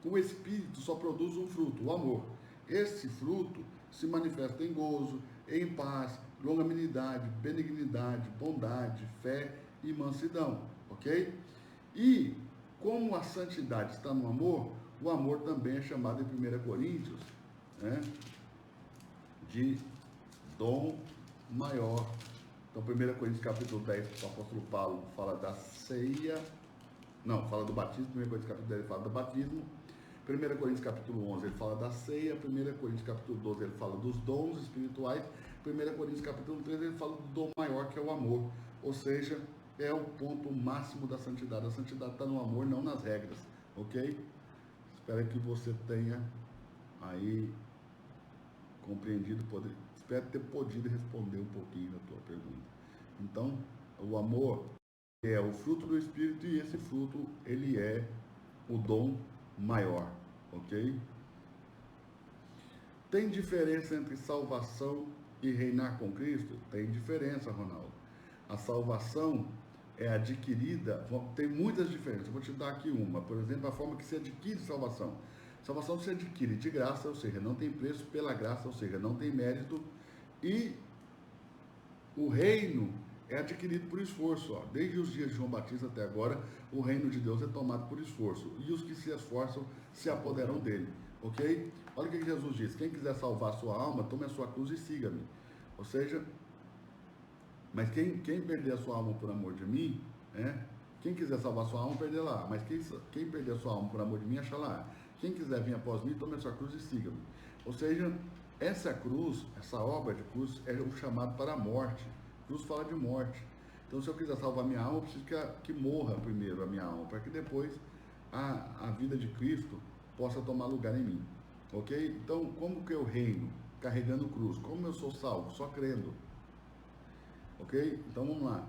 o Espírito só produz um fruto, o amor. Esse fruto se manifesta em gozo, em paz, longanimidade, benignidade, bondade, fé e mansidão, ok? E como a santidade está no amor, o amor também é chamado em 1 Coríntios, né, de dom maior. Então, 1 Coríntios capítulo 10, o apóstolo Paulo fala da ceia, não, fala do batismo. 1 Coríntios capítulo 10 ele fala do batismo. 1 Coríntios capítulo 11 ele fala da ceia. 1 Coríntios capítulo 12 ele fala dos dons espirituais. 1 Coríntios capítulo 13 ele fala do dom maior, que é o amor. Ou seja, é o ponto máximo da santidade. A santidade está no amor, não nas regras, ok? Espero que você tenha aí compreendido, espero ter podido responder um pouquinho da tua pergunta. Então, o amor é o fruto do Espírito, e esse fruto, ele é o dom maior, ok? Tem diferença entre salvação e reinar com Cristo? Tem diferença, Ronaldo. A salvação é adquirida, tem muitas diferenças. Eu vou te dar aqui uma, por exemplo, a forma que se adquire salvação. Salvação se adquire de graça, ou seja, não tem preço, pela graça, ou seja, não tem mérito. E o reino é adquirido por esforço. Ó. Desde os dias de João Batista até agora, o reino de Deus é tomado por esforço. E os que se esforçam se apoderam dele. Ok? Olha o que Jesus diz: quem quiser salvar a sua alma, tome a sua cruz e siga-me. Ou seja, mas quem perder a sua alma por amor de mim, quem quiser salvar a sua alma, perder lá. Mas quem perder a sua alma por amor de mim, acha lá. Quem quiser vir após mim, tome a sua cruz e siga-me. Ou seja, essa cruz, essa obra de cruz, é o chamado para a morte. Cruz fala de morte. Então, se eu quiser salvar minha alma, eu preciso que morra primeiro a minha alma, para que depois a vida de Cristo possa tomar lugar em mim. Ok? Então, como que eu reino? Carregando cruz. Como eu sou salvo? Só crendo. Ok? Então, vamos lá.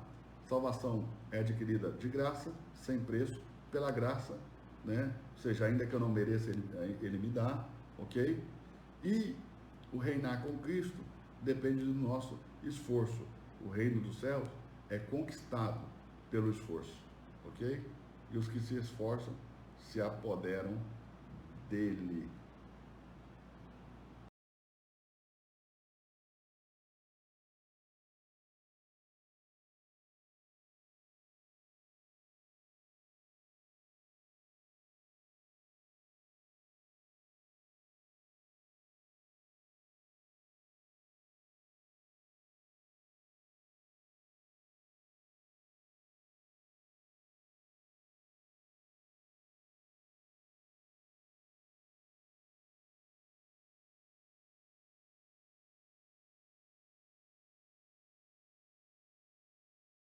Salvação é adquirida de graça, sem preço, pela graça, né? Ou seja, ainda que eu não mereça, ele me dá, ok? E o reinar com Cristo depende do nosso esforço. O reino dos céus é conquistado pelo esforço, ok? E os que se esforçam se apoderam dele.